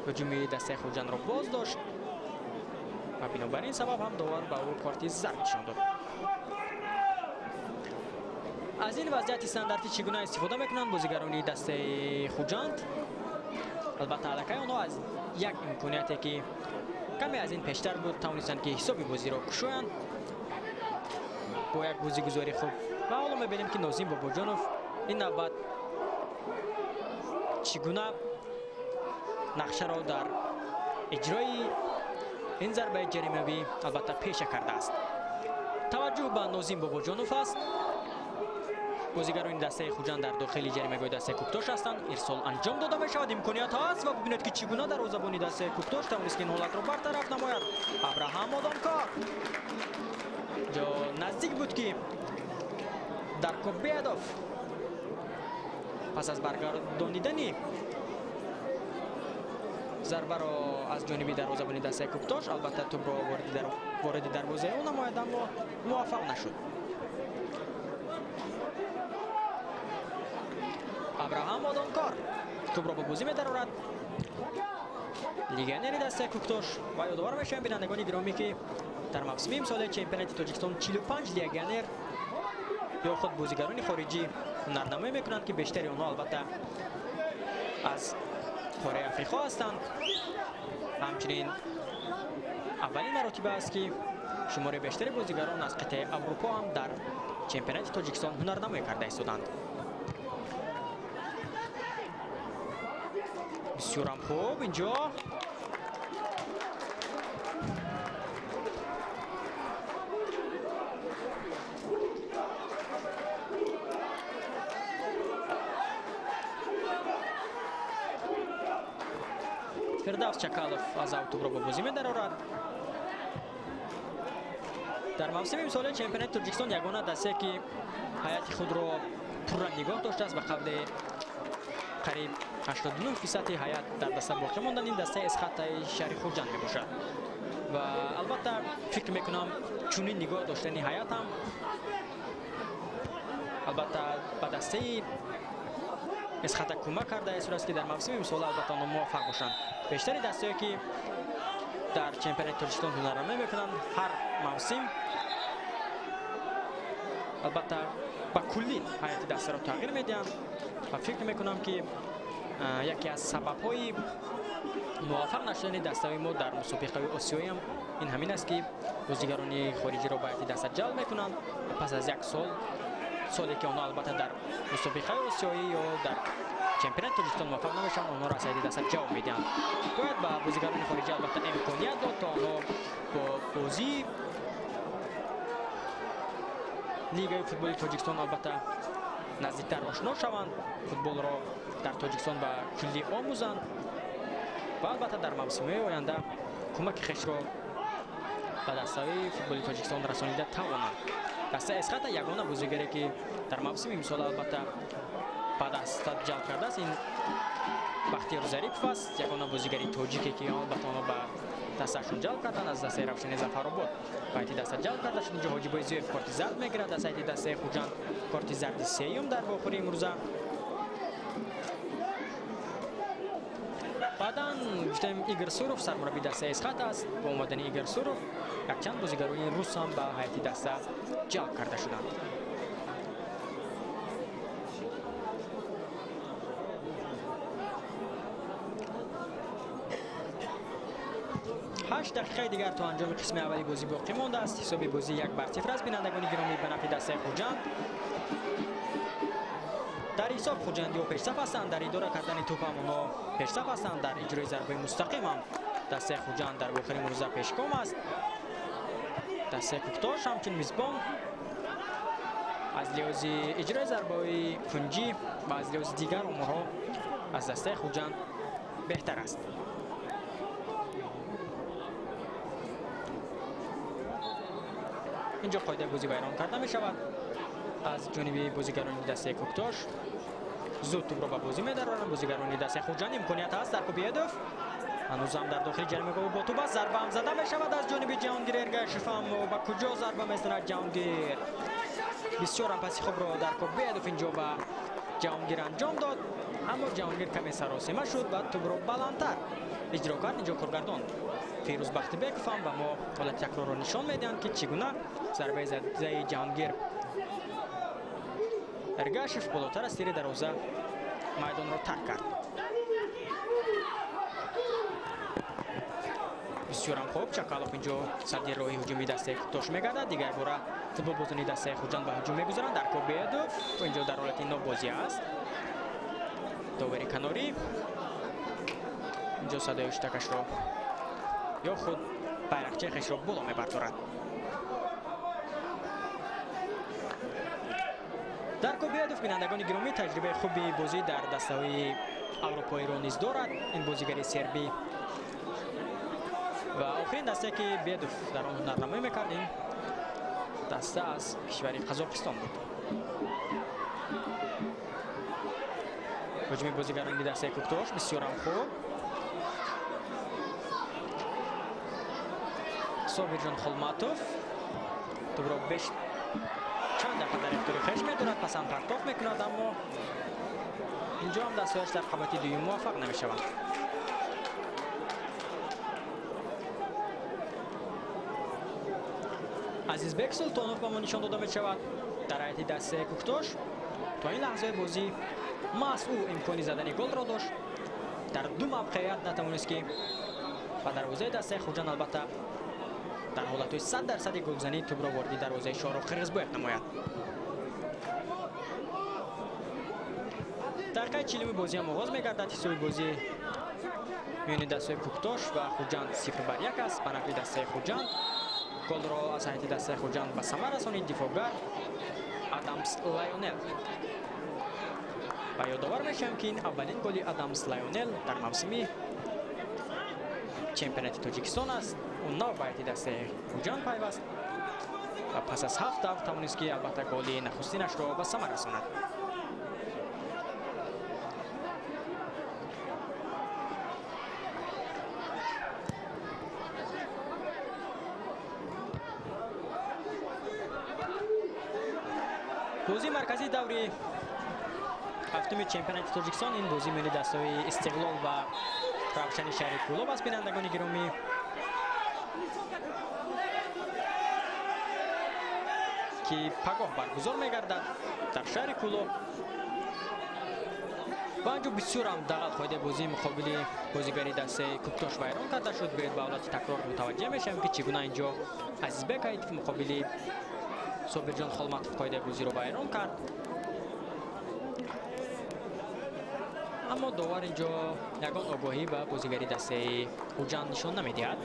ҳуҷуми дастаи Хуҷандро боз дошт ва бинобар ин сабаб ҳам довар ба ӯ корти зард нишон дод. аз ин вазъияти стандарти чӣ гуна истифода мекунанд бозигарони дастаи Хуҷанд? албатта аллакай онҳо аз як имконияте ки каме аз ин пештар буд тавонистанд ки ҳисоби бозиро кушоянд бо як бозигузори хуб. ва ҳоло мебинем ки Нозим Бобоҷонов ин навбат чӣ гуна нақшаро дар иҷрои ин зарбаи ҷаримавӣ албатта пеша кардааст. таваҷҷӯҳ ба Нозим Бобоҷонов аст. бозигарони дастаи Хуҷанд дар дохили ҷаримагоҳи дастаи Куктош ҳастанд. ирсол анҷом дода мешавад, имконият ҳаст ва бибинед ки чӣ гуна дарвозабони дастаи Куктош тавонист ки ин ҳолатро бартараф намояд. Абраҳам Одонкор ҷо наздик буд ки Даркобедов пас аз баргардонидани зарбаро аз ҷониби дарвозабони дастаи Куктош албатта тӯбро вориди дарвозаи ӯ намояд, аммо муваффақ нашуд. Абраҳам Одонкор тӯбро ба бозӣ медарорад. легионери дастаи Куктош ва ёдовар мешавем бинандагони гиромӣ ки дар мавсими имсолияи чемпионати Тоҷикистон 45 легионер ё худ бозигарони хориҷӣ ҳунарнамоӣ мекунанд ки бештари онҳо албатта аз қораи Африқо ҳастанд. ҳамчунин аввалин маротиба аст ки шумори бештари бозигарон аз қитъаи Аврупо ҳам дар чемпионати Тоҷикистон ҳунарнамоӣ карда истоданд. бисёр ҳам хуб инҷо Фирдавс Чакалов аз тӯбро ба бозӣ медарорад. дар мавсими имсолияи чемпионати Тоҷикистон ягона дасте ки ҳайати худро пурра нигоҳ доштааст ба қабли қариб 89% ҳайат дар даста боқӣ мондан ин дастаи Эсхатаи шаҳри Хуҷанд мебошад. ва албатта фикр мекунам чунин нигоҳ доштани ҳайат ҳам албатта ба дастаи Эсхата кӯмак карда истодааст ки дар мавсими имсола албатта онҳо муваффақ бошанд. бештари дастае ки дар чемпионати Тоҷикистон ҳунарнамоӣ мекунанд ҳар мавсим албатта ба кулли ҳайати дастаро тағйир медиҳанд ва фикр мекунам ки яке аз сабабҳои муваффақ нашудани дастаи мо дар мусобиқаи осиёӣ ҳам ин ҳамин аст ки бозигарони хориҷиро ба ҳайати даста ҷалб мекунанд. пас аз як соле ки онҳо албатта дар мусобиқаи осиёӣ ё дар чемпионати Тоҷикистон муваффақ намешаванд, онҳоро аз ҳайати даста ҷавоб медиҳанд. бояд ба бозигарони хориҷӣ албатта имконият дод то онҳо бо бозӣ лигаи футболи Тоҷикистон албатта наздиктар ошно шаванд, футболро дар Тоҷикистон ба куллӣ омӯзанд ва албатта дар мавсимҳои оянда кӯмаки хешро ба дастаи футболи Тоҷикистон расонида тавонанд. дастаи Эсхата ягона бозигаре ки дар мавсими имсол албатта ба даста ҷалб кардааст ин Бахтиёр Зарипов аст, ягона бозигари тоҷике ки албатта онҳо ба дасташон ҷалб кардан аз дастаи Равшани Зафаробод. Байти даста ҷалб карда шуд. Инҷо Ҳоҷибои Зиёев корти зард мегирад аз сайти дастаи Хуҷанд. Корти зарди сеюм дар вохӯри имрӯза. баъдан гуфтем Игор Суров сармураббии дастаи Эсхат аст. бо омадани Игор Суров якчанд бозигарони рус ҳам ба ҳайати даста ҷалб карда шуданд. 8 دقیقه دیگر تا انجام قسم اولی بازی باقی مانده است. حساب بازی 1-0 است. بینندگان گرامی به نفع دسته خوجند. در حساب خوجندی‌ها پیشرفت هستند. در اداره کردن توپ آنها پیشرفت هستند. در اجرای ضربه مستقیم هم دسته خوجند در آخرین روز پیشگام است. دسته کوکتاش همچون میزبان از لحاظ اجرای ضربه‌های کنجی و از لحاظ دیگر امورها از دسته خوجند بهتر است. اینجا قاعده بازی بیان کرده می شود از جانب بازیگران دسته کوکتاش. زود توپ را به بازی می‌دارند. بازیگران دسته خوجند امکانیت است در کوبی هدف. هنوز هم در داخل جریمه با توپ است. ضربه هم زده می شود از جانب جهانگیر ارگاشف. اما با کجا ضربه می‌زند جهانگیر؟ بسیار هم پاس خوب را در کوبی هدف اینجا به جهانگیر انجام داد. اما جهانگیر کمی سراسیمه شد و توپ را بلندتر اجرا کرد. اینجا کارگردان فیروز بختیبکوف هم به ما حالت تکرار را نشان میدهند که چگونه ضربه زده جهانگیر ارگاشف بالاتر از تیر دروازه میدان را ترک کرد. بسیار هم خوب چکالوف اینجا سردی راهی هجومی دسته کوکتاش میگردد. دیگر باره فوتبال بازی دسته خوجند به هجوم میگذارند. در کوبی هدف و اینجا در حالت نوبازی است. داوری کناری اینجا صدای اشتکش را یا خود بیرقچه خش را بالا میبردارد. در کوبی هدف بینندگان گرامی تجربه خوبی بازی در دسته‌های اروپایی را نیز دارد این بازیگر سربی و آخرین دسته که به هدف در آن نرنمایی میکرد این دسته از کشور قزاقستان بود. هجوم بازیگران دسته کوکتاش بسیار هم خوب. صابرجان خلماتوف توپ را بیش چند دفعه در اختیار خویش می‌دارد. پس هم پرتاب می‌کند اما اینجا هم دستهایش در قبط دوم موفق نمی‌شوند. عزیزبک سلطانوف به ما نشان داده می‌شود در حیاط دسته کوکتاش. تا این لحظه بازی محض او امکانی زدن گل را داشت. در دو موقعیت نتوانست که و دروازه دسته خوجند البته در حالت‌های 100% گلزنی توپ را وارد دروازه شاهرخ قرغزبویف نماید. دقیقه 40 بازی هم آغاز می‌گردد. حساب بازی میان دسته کوکتاش و خوجند 0-1 است به نفع دسته خوجند. گل را از حیاط دسته خوجند به ثمر رسانید دفاعگر آدامس لایونل. و یادآور میشم که این اولین گل آدامس لایونل در موسم چمپیونات تاجیکستان است. اون نو باید دسته خوجند پیوست و پس از 7 دور توانست که البته گل نخستینش را به ثمر رساند. بازی مرکزی دوری هفتم چمپیونات تاجیکستان این بازی میان دسته‌های استقلال و روشن شهر کولاب است. بینندگان گرامی که پگاه برگزار میگردد در شهر کولاب و اینجا بسیار هم دقت خواهد بازی مقابل بازیگری دسته کوکتاش ویران کرده شد. باید به حالت تکرار متوجه میشم که چگونه اینجا عزیزبک هایت مقابل صابرجان خلماتوف قاعده بازی رو ویران کرد. اما داور اینجا یگان آگاهی به بازیگری دسته خوجند نشان نمیدهد.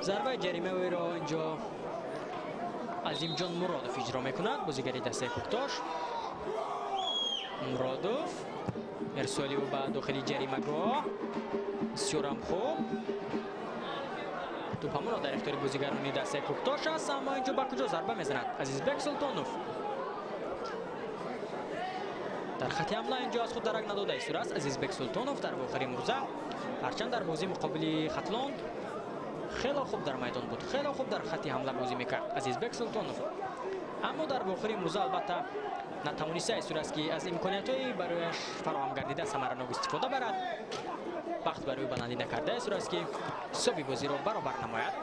ضربه جریمه وی را اینجا عظیمجان مرادوف اجرا میکند. بازیگری دسته کوکتاش مرادوف ارسالی او به داخل جریمه گاه بسیار هم خوب. توپ همون را در اختیار بازیگران دسته کوکتاش است اما اینجا به کجا ضربه میزند عزیزبک سلطانوف. дар хати ҳамла инҷо аз худ дарак надода истор аст Азизбек Султонов дар охирин рӯза, ҳарчанд дар бозии муқобили Хатлон хело хуб дар майдон буд, хело хуб дар хати ҳамла бозӣ мекард Азизбек Султонов. аммо дар охирин рӯза албатта натавониста истор аст ки аз имкониятҳои барояш фароҳам гардида самаранок истифода барад. вақт барои баландӣ накарда истор аст ки ҳисоби бозиро баробар намояд.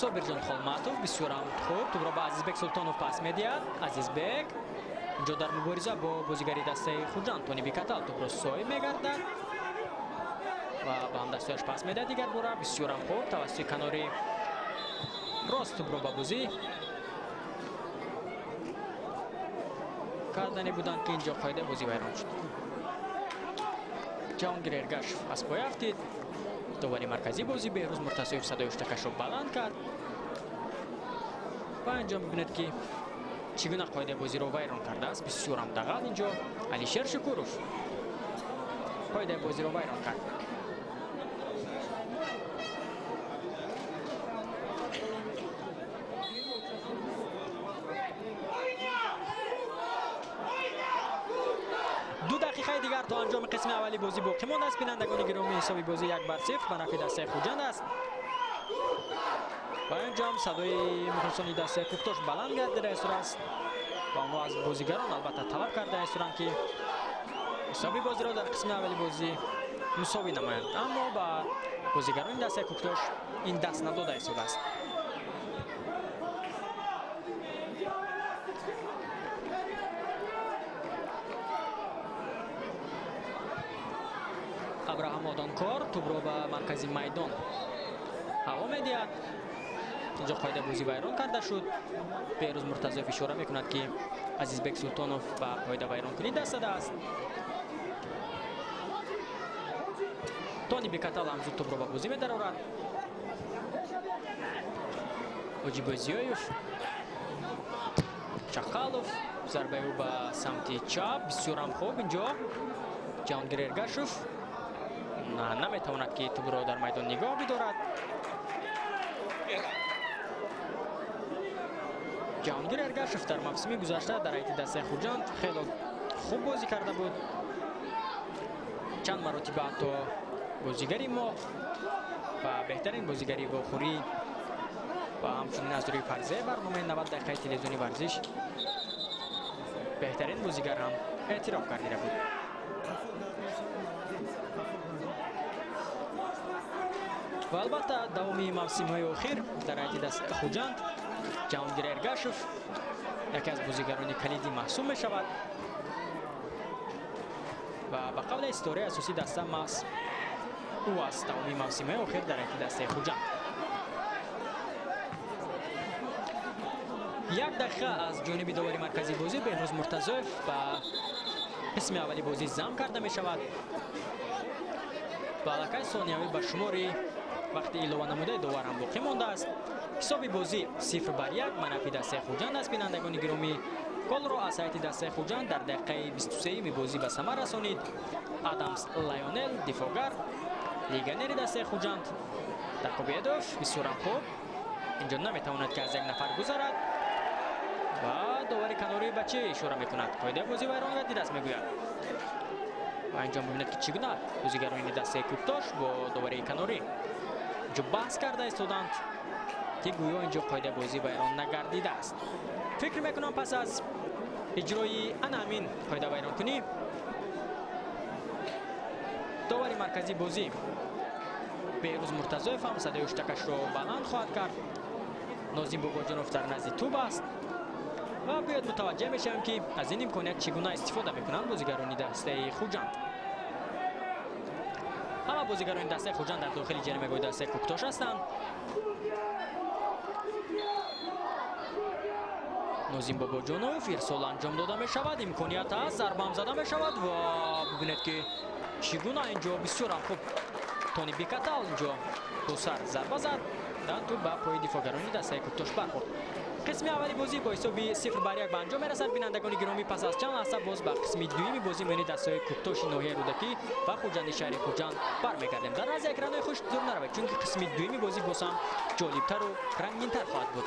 Собирҷон Холматов бисёрам хуб тӯбро ба Азизбек Султонов пас медиҳад. Азизбек инҷо дар мубориза бо бозигари дастаи Хуҷанд Тони Бикатал тӯбро соҳиб мегардад ва ба ҳамдастояш пас медиҳад. дигар бора бисёрам хуб тавассути канори рост тӯбро ба бозӣ кардане буданд ки инҷо қоидаи бозӣ вайрон шуд. Ҷаҳонгир Эргашев аз пой афтид. довари марказӣ бозӣ Беҳрӯз Муртазоев садои хуштакашро баланд кард ва инҷо мебинед ки чӣ гуна қоидаи бозиро вайрон кардааст. бисёрам дағал инҷо Алишер Шукуров қоидаи бозиро вайрон кард. дигар то анҷоми қисми аввали бозӣ боқӣ мондааст. бинандагони гиромӣ ҳисоби бозӣ 1-0 ба нафъи дастаи Хуҷанд аст ва инҷом садои мухлисони дастаи Куктош баланд гардида истор аст ва онҳо аз бозигарон албатта талаб карда исторанд ки ҳисоби бозиро дар қисми аввали бозӣ мусовӣ намоянд, аммо ба бозигарони дастаи Куктош ин даст надода истор аст. Абраҳам Одонкор тӯбро ба маркази майдон ҳаво медиҳад. инҷо қоидаи бозӣ вайрон карда шуд. Беҳрӯз Муртазоев ишора мекунад ки Азизбек Султонов ба қоида вайронкунӣ даст задааст. Тони Бикатал ҳам зуд тӯбро ба бозӣ медарорад. Ҳоҷибозиёев, Чақалов зарбаи ӯ ба самти чап бисёрам хуб. инҷо Ҷаҳонгир Эргашев наметавонад ки тӯбро дар майдон нигоҳ бидорад. Ҷаҳонгир Эргашев дар мавсими гузашта дар ҳайати дастаи Хуҷанд хело хуб бозӣ карда буд. чанд маротиба ҳатто бозигари моҳ ва беҳтарин бозигари вохӯрӣ ва ҳамчунин аз рӯи фарзияи барномаи 90 дақиқаи телевизиони варзиш беҳтарин бозигар ҳам эътироф гардида буд. ва албатта давоми мавсимҳои охир дар ҳайати дастаи Хуҷанд Ҷаҳонгир Эргашев яке аз бозигарони калидӣ маҳсуб мешавад ва ба қавли истораи асосии даста маҳз ӯ аст давоми мавсимҳои охир дар ҳайати дастаи Хуҷанд. 1 дақиқа аз ҷониби довари марказии бозӣ Беҳрӯз Муртазоев ба қисми аввали бозӣ зам карда мешавад. балакай сониявӣ ба шумори вақти илова намудаи довар ҳам боқӣ мондааст. ҳисоби бозӣ 0-1 ба нафъи дастаи Хуҷанд аст. бинандагони гиромӣ голро аз ҳайати дастаи Хуҷанд дар дақиқаи 23-ими бозӣ ба самар расонид. Адамс Лайонел дифоъгар легионери дастаи Хуҷанд Дакобедов бисёрам хуб. инҷо наметавонад ки аз як нафар гузарад ва довари канорӣ ба чӣ ишора мекунад? қоидаи бозӣ вайрон гардидааст мегӯяд. ва инҷо мебинед ки чӣ гуна бозигарони дастаи Куктош бо доварии канорӣ инҷо баҳс карда истоданд ки гӯё инҷо қоидаи бозӣ вайрон нагардидааст. фикр мекунам пас аз иҷрои ана ҳамин қоида вайронкунӣ довари марказии бозӣ Беҳрӯз Муртазоев ҳам садои хуштакашро баланд хоҳад кард. Нозим Бобоҷонов дар назди тӯб аст ва бояд мутаваҷҷеҳ мешавем ки аз ин имконият чӣ гуна истифода мекунанд бозигарони дастаи Хуҷанд. ҳама бозигарони дастаи Хуҷанд дар дохили ҷаримаҳои дастаи Куктош ҳастанд. Нозим Бобоҷонов ирсол анҷом дода мешавад. имконият аст, зарбаам зада мешавад ва бибинед ки чӣ гуна инҷо бисёрам хуб Тони Бикатал инҷо бо сар зарба зад. дар тӯб ба пои дифоъгарони дастаи Куктош бархӯрд. قسم اولی بازی با حساب 0-1 به انجام میرسد. بینندگان گرامی پس از چند لحظه باز به قسم دومی بازی میان دستای کوکتوش ناحیه رودکی و خوجند شهر خوجند برمیگردیم. در از اکرانهای خوش دور نروید چون قسم دومی بازی باز هم جالبتر و رنگین‌تر خواهد بود.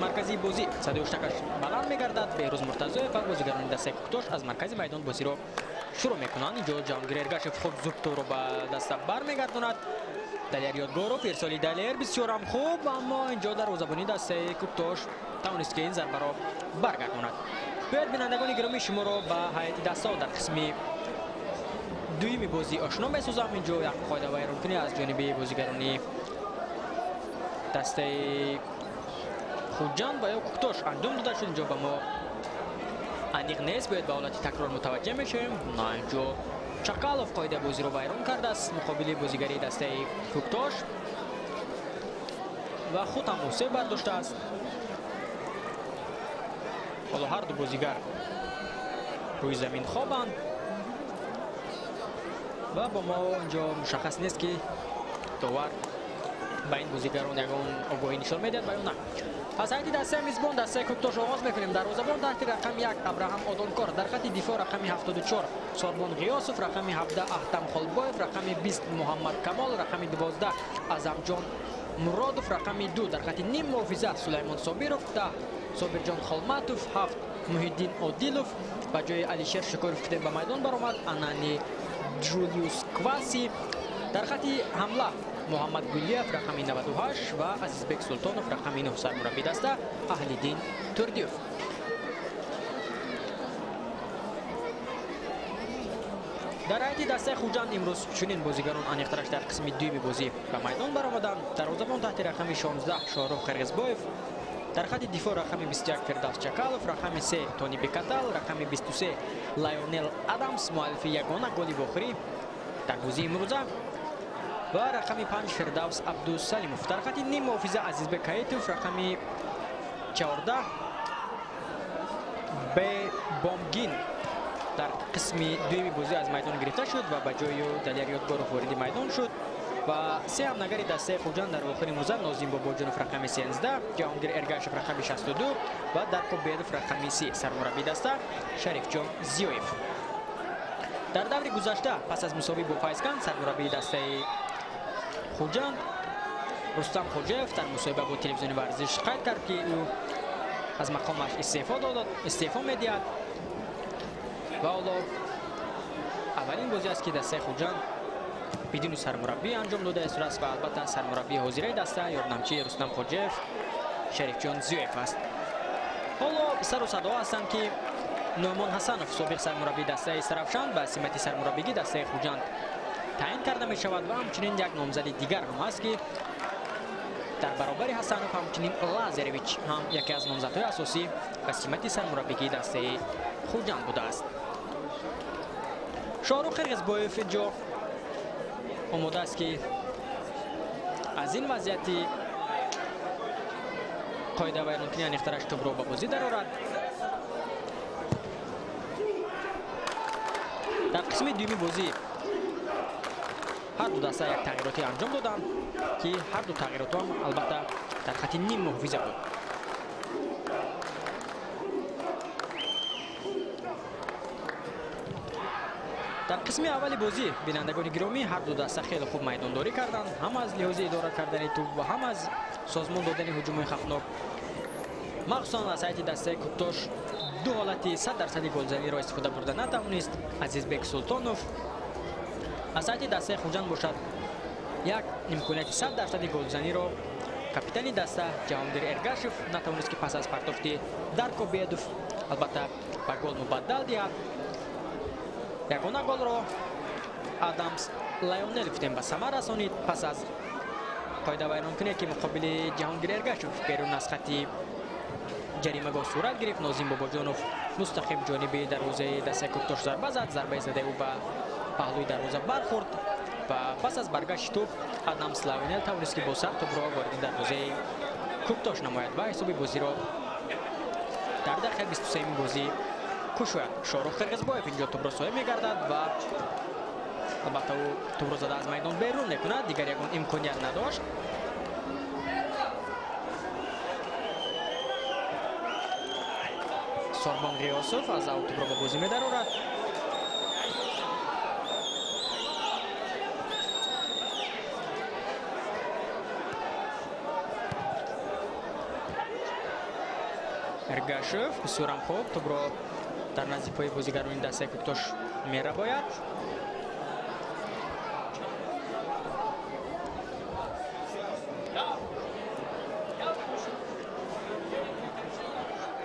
مرکزی بازی صدای اشتکش بلند میگردد. بهروز مرتضی‌یف و بازیگران دسته کوکتوش از مرکز میدان بازی رو شروع میکنند. اینجا جهانگیر ارگاشف خوب زوبتو رو به دسته برمیگرداند. دلیر یادگاروف ارسالی دلیر بسیار هم خوب، اما اینجا در روزبانی دسته کوکتوش توانست که این ضربه را برگرداند. باید بینندگان گرامی شما رو به هیئت دسته در قسم دومی بازی آشنا می‌سازم. اینجا یک قاعده ویرانکنی از جانب بازیگرانی دسته خوجند و یا کوکتوش انجام داده شد. اینجا به ما انیق نیست، باید به حالت تکرار متوجه میشیم. نه، اینجا چکالوف قاعده بازی رو ویران کرده است مقابل بازیگری دسته کوکتوش و خود هم موسیقی برداشته است. حالا هر دو بازیگر روی زمین خوابند و با ما اینجا مشخص نیست که داور به این بازیگران یگان آگاهی نشان میدهد و یا نه. از هیئت دسته میزبان دسته کوکتوش آغاز میکنیم. دروازه‌بان تحت رقم 1 ابراهام آدانکار، در خط دفاع رقم 74 ساربان غیاسوف، رقم 17 احتم خالباєв، رقم 20 محمد کمال، رقم 12 اعظمجان مرادوف، رقم 2 در خط نیم محافظه سلیمان صابیروف، 10 صابرجان خالماتوف، 7 محیدین عادیلوف و جای علیشیر شکاروف که به میدان برآمد انانی جولیوس کواسی. در خط حمله محمد گلیف رقم 98 و عزیزبک سلطانوف رقم 9 سرمربی دسته اهلیدین تردیوف. در هیئت دسته خوجند امروز چنین بازیگران انیقترش در قسم دوم بازی به میدان برآمدند. دروازه‌بان تحت رقم 16 شاهرخ قرغزباєв، در خط دفاع رقم 21 فردوس چکالوف، رقم 3 تونی بکاتال، رقم 23 لایونل ادامس مؤلف یگانه گل آخری در بازی امروزه و رقم 5 فردوس عبدالسلیموف. در خط نیم محافظه عزیزبک کایتوف، رقم 14 به بامگین در قسم دومی بازی از میدان گرفته شد و به جای دلیر یادگاروف وارد میدان شد و سه همنگری دسته خوجند در آخر امروزه نازیم باباجانوف رقم 13، جهانگیر ارگاشف رقم 62 و درکوبیدوف رقم 3 سرمربی دسته شریف جان زیویف. در دور گذشته پس از مساوی با فایزکن سرمربی دسته خوجند رستم خوجیف در مصاحبه با تلویزیون ورزش قید کرد که او از مقامش استعفا میدهد و حالا اولین بازی است که دسته خوجند بدون سرمربی انجام داده است و البته سرمربی حاضره دسته یاردمچی رستم خوجیف شریف جان زیویف است. حالا سر و صدا هستند که نومان حسنوف سابق سرمربی دسته سرافشان به سمت سرمربیگی دسته خوجند تعیین کرده می شود و همچنین یک نامزد دیگر هم است که дар баробари ҳасанов ҳамчунин лазаревич ҳам яке аз номзадҳои асосӣ ба симати сармураббигии дастаи хуҷанд будааст. шоҳрух қирғизбоев инҷо омодааст ки аз ин вазъияти қоида вайронкунии аниқтараш тӯбро ба бозӣ дарорад. дар қисми дуюми бозӣ ҳар ду даста як тағйироте анҷом доданд ки ҳар ду тағйироту ҳам албатта дар хати ним муҳофиза буд. дар қисми аввали бозӣ бинандагони гиромӣ ҳар ду даста хеле хуб майдондорӣ карданд, ҳам аз лиҳози идора кардани тӯб ва ҳам аз созмон додани ҳуҷумҳои хавфнок. махсусан аз сайти дастаи Куктош ду ҳолати 100% голзаниро истифода бурда натавонист. Азизбек Султонов аз сайти дастаи Хуҷанд бошад як имконияти 100% голзаниро капитани даста Ҷаҳонгир Эргашев натавонист ки пас аз партофти Даркобедов албатта ба гол мубаддал диҳад. ягона голро Адамс Лайонеловтен ба самар расонид пас аз қоидавайронкуние ки муқобили Ҷаҳонгир Эргашев берун аз хати ҷаримагоҳ сурат гирифт. Нозим Бобоҷонов мустақим ҷониби дарвозаи дастаи Куктош зарба зад. Зарбаи задаи ӯ ба паҳлӯи дарвоза бархӯрд ва пас аз баргашти тӯб Адамс Лайонел тавонист ки бо сар тӯбро вориди дарвозаи Куктош намояд ва ҳисоби бозиро дар дақиқаи 23-ими бозӣ кушояд. Шоҳрух Қирғизбоев инҷо тӯбро соҳиб мегардад ва албатта ӯ тӯбро зада аз майдон берун мекунад. Дигар ягон имконият надошт. Сорбон Ғиёсов аз ав тӯбро ба бозӣ медарорад. Эргашев бисёрам хуб тӯбро дар назди пои бозигарони дастаи Куктош мерабояд.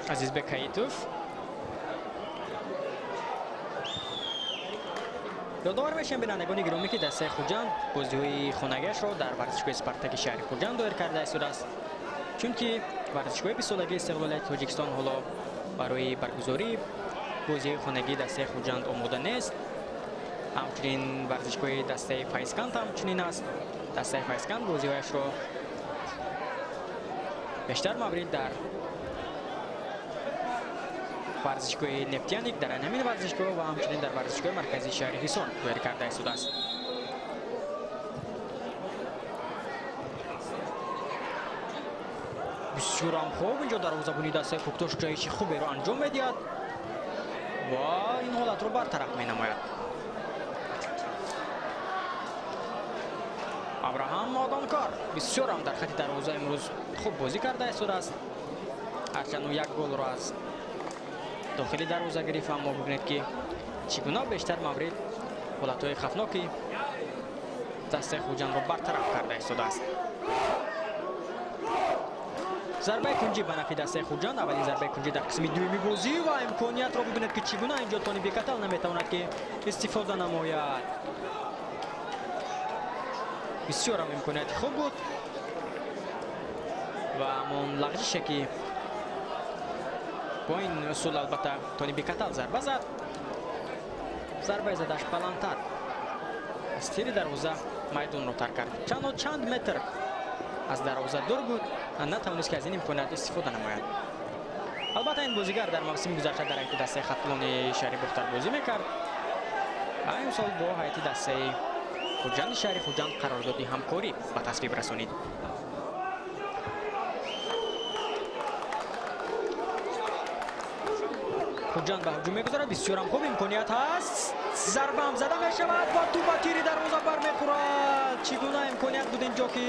Азизбек Хаитов ёдовар мешавем бинандагони гиромӣ ки дастаи Хуҷанд бозиҳои хонагиашро дар варзишгоҳи Спартаки шаҳри Хуҷанд доир карда истодааст, чунки варзишгоҳи бисолагии Истиқлолияти Тоҷикистон ҳоло барои баргузории бозиҳои хонагии дастаи Хуҷанд омода нест. ҳамчунин варзишгоҳи дастаи Файзканд ҳамчунин аст. дастаи Файзканд бозиҳояшро бештар маврид дар варзишгоҳи Нефтяник, дар ҳамин варзишгоҳ ва ҳамчунин дар варзишгоҳи марказии шаҳри Ҳисон доир карда истодааст. бисёрам хуб инҷо дарвозабони дастаи Куктош ҷоиши хуберо анҷом медиҳад ва ин ҳолатро бартараф менамояд. Абраҳам Модонкор бисёрам дар хати дарвоза имрӯз хуб бозӣ карда истодааст. ҳарчанд ӯ як голро аз дохили дарвоза гирифт, аммо бибинед ки чӣ гуна бештар маврид ҳолатҳои хавфноки дастаи Хуҷандро бартараф карда истодааст. зарбаи кунҷӣ ба нафи дастаи Хуҷанд, аввалин зарбаи кунҷӣ дар қисми дуюми бозӣ ва имкониятро бибинед ки чӣ гуна инҷо Тони Бекатал наметавонад ки истифода намояд. бисёрам имконияти хуб буд ва ҳамон лағжише ки бо ин усул албатта Тони Бекатал зарба зад. зарбаи задаш баландтар аз тири дарвоза майдонро тарк кард. чанд метр аз дарвоза дур буд, натавонист ки аз ин имконият истифода намояд. албатта ин бозигар дар мавсими гузашта дар ҳайати дастаи Хатблони шаҳри Бухтар бозӣ мекард. имсол бо ҳайати дастаи Хуҷанди шаҳри Хуҷанд қарордоди ҳамкорӣ ба тасвиб расонид. Хуҷанд ба ҳуҷум мегузарад. бисёрам хуб имконият ҳаст. зарбам зада мешавад ва тӯб ба тири дарвоза бармехӯрад. чӣ гуна имконият буд инҷо ки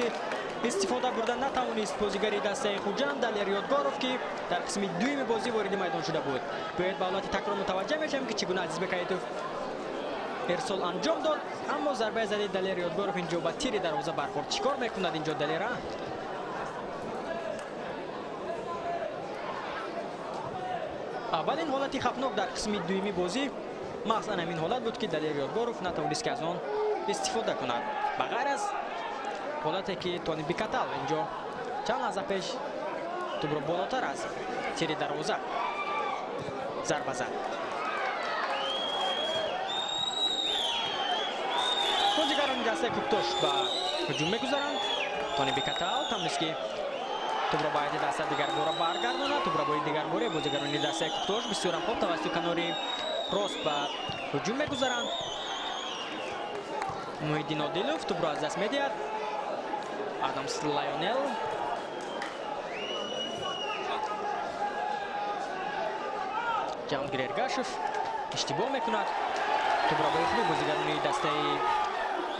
истифода бурда натавонист бозигари дастаи Хуҷанд Далер Ёдгоров ки дар қисми дуюми бозӣ вориди майдон шуда буд. бояд ба ҳолати такрор мутаваҷҷаҳ мешавем ки чӣ гуна Азизбек Хаитов эрсол анҷом дод, аммо зарбаи задаи Далер Ёдгоров инҷо ба тири дарвоза бархӯрд. чӣ кор мекунад инҷо Далера? аввалин ҳолати хавфнок дар қисми дуюми бозӣ махсан ҳамин ҳолат буд ки Далер Ёдгоров натавонист ки аз он истифода кунад. ба ғайр аз ҳолате ки Тони Бекатал инҷо چند لحظه پیش توپ رو بالاتر از تیر دروازه ضربه زد. بازیگران دسته کوکتوش به هجوم میگذارند. تونی بیکتال تمنیسکی توپ را باید دسته دیگر باره برگرداند. توپ را باید دیگر باره بازیگران دسته کوکتوش بسیار خوب توسط کناری راست به هجوم میگذارند. محیدین عادلوف توپ را از دست میدهد. آدامس لایونل جهانگیر ارگاشف اشتباه میکند. توپ را به خوبی بازیگران دسته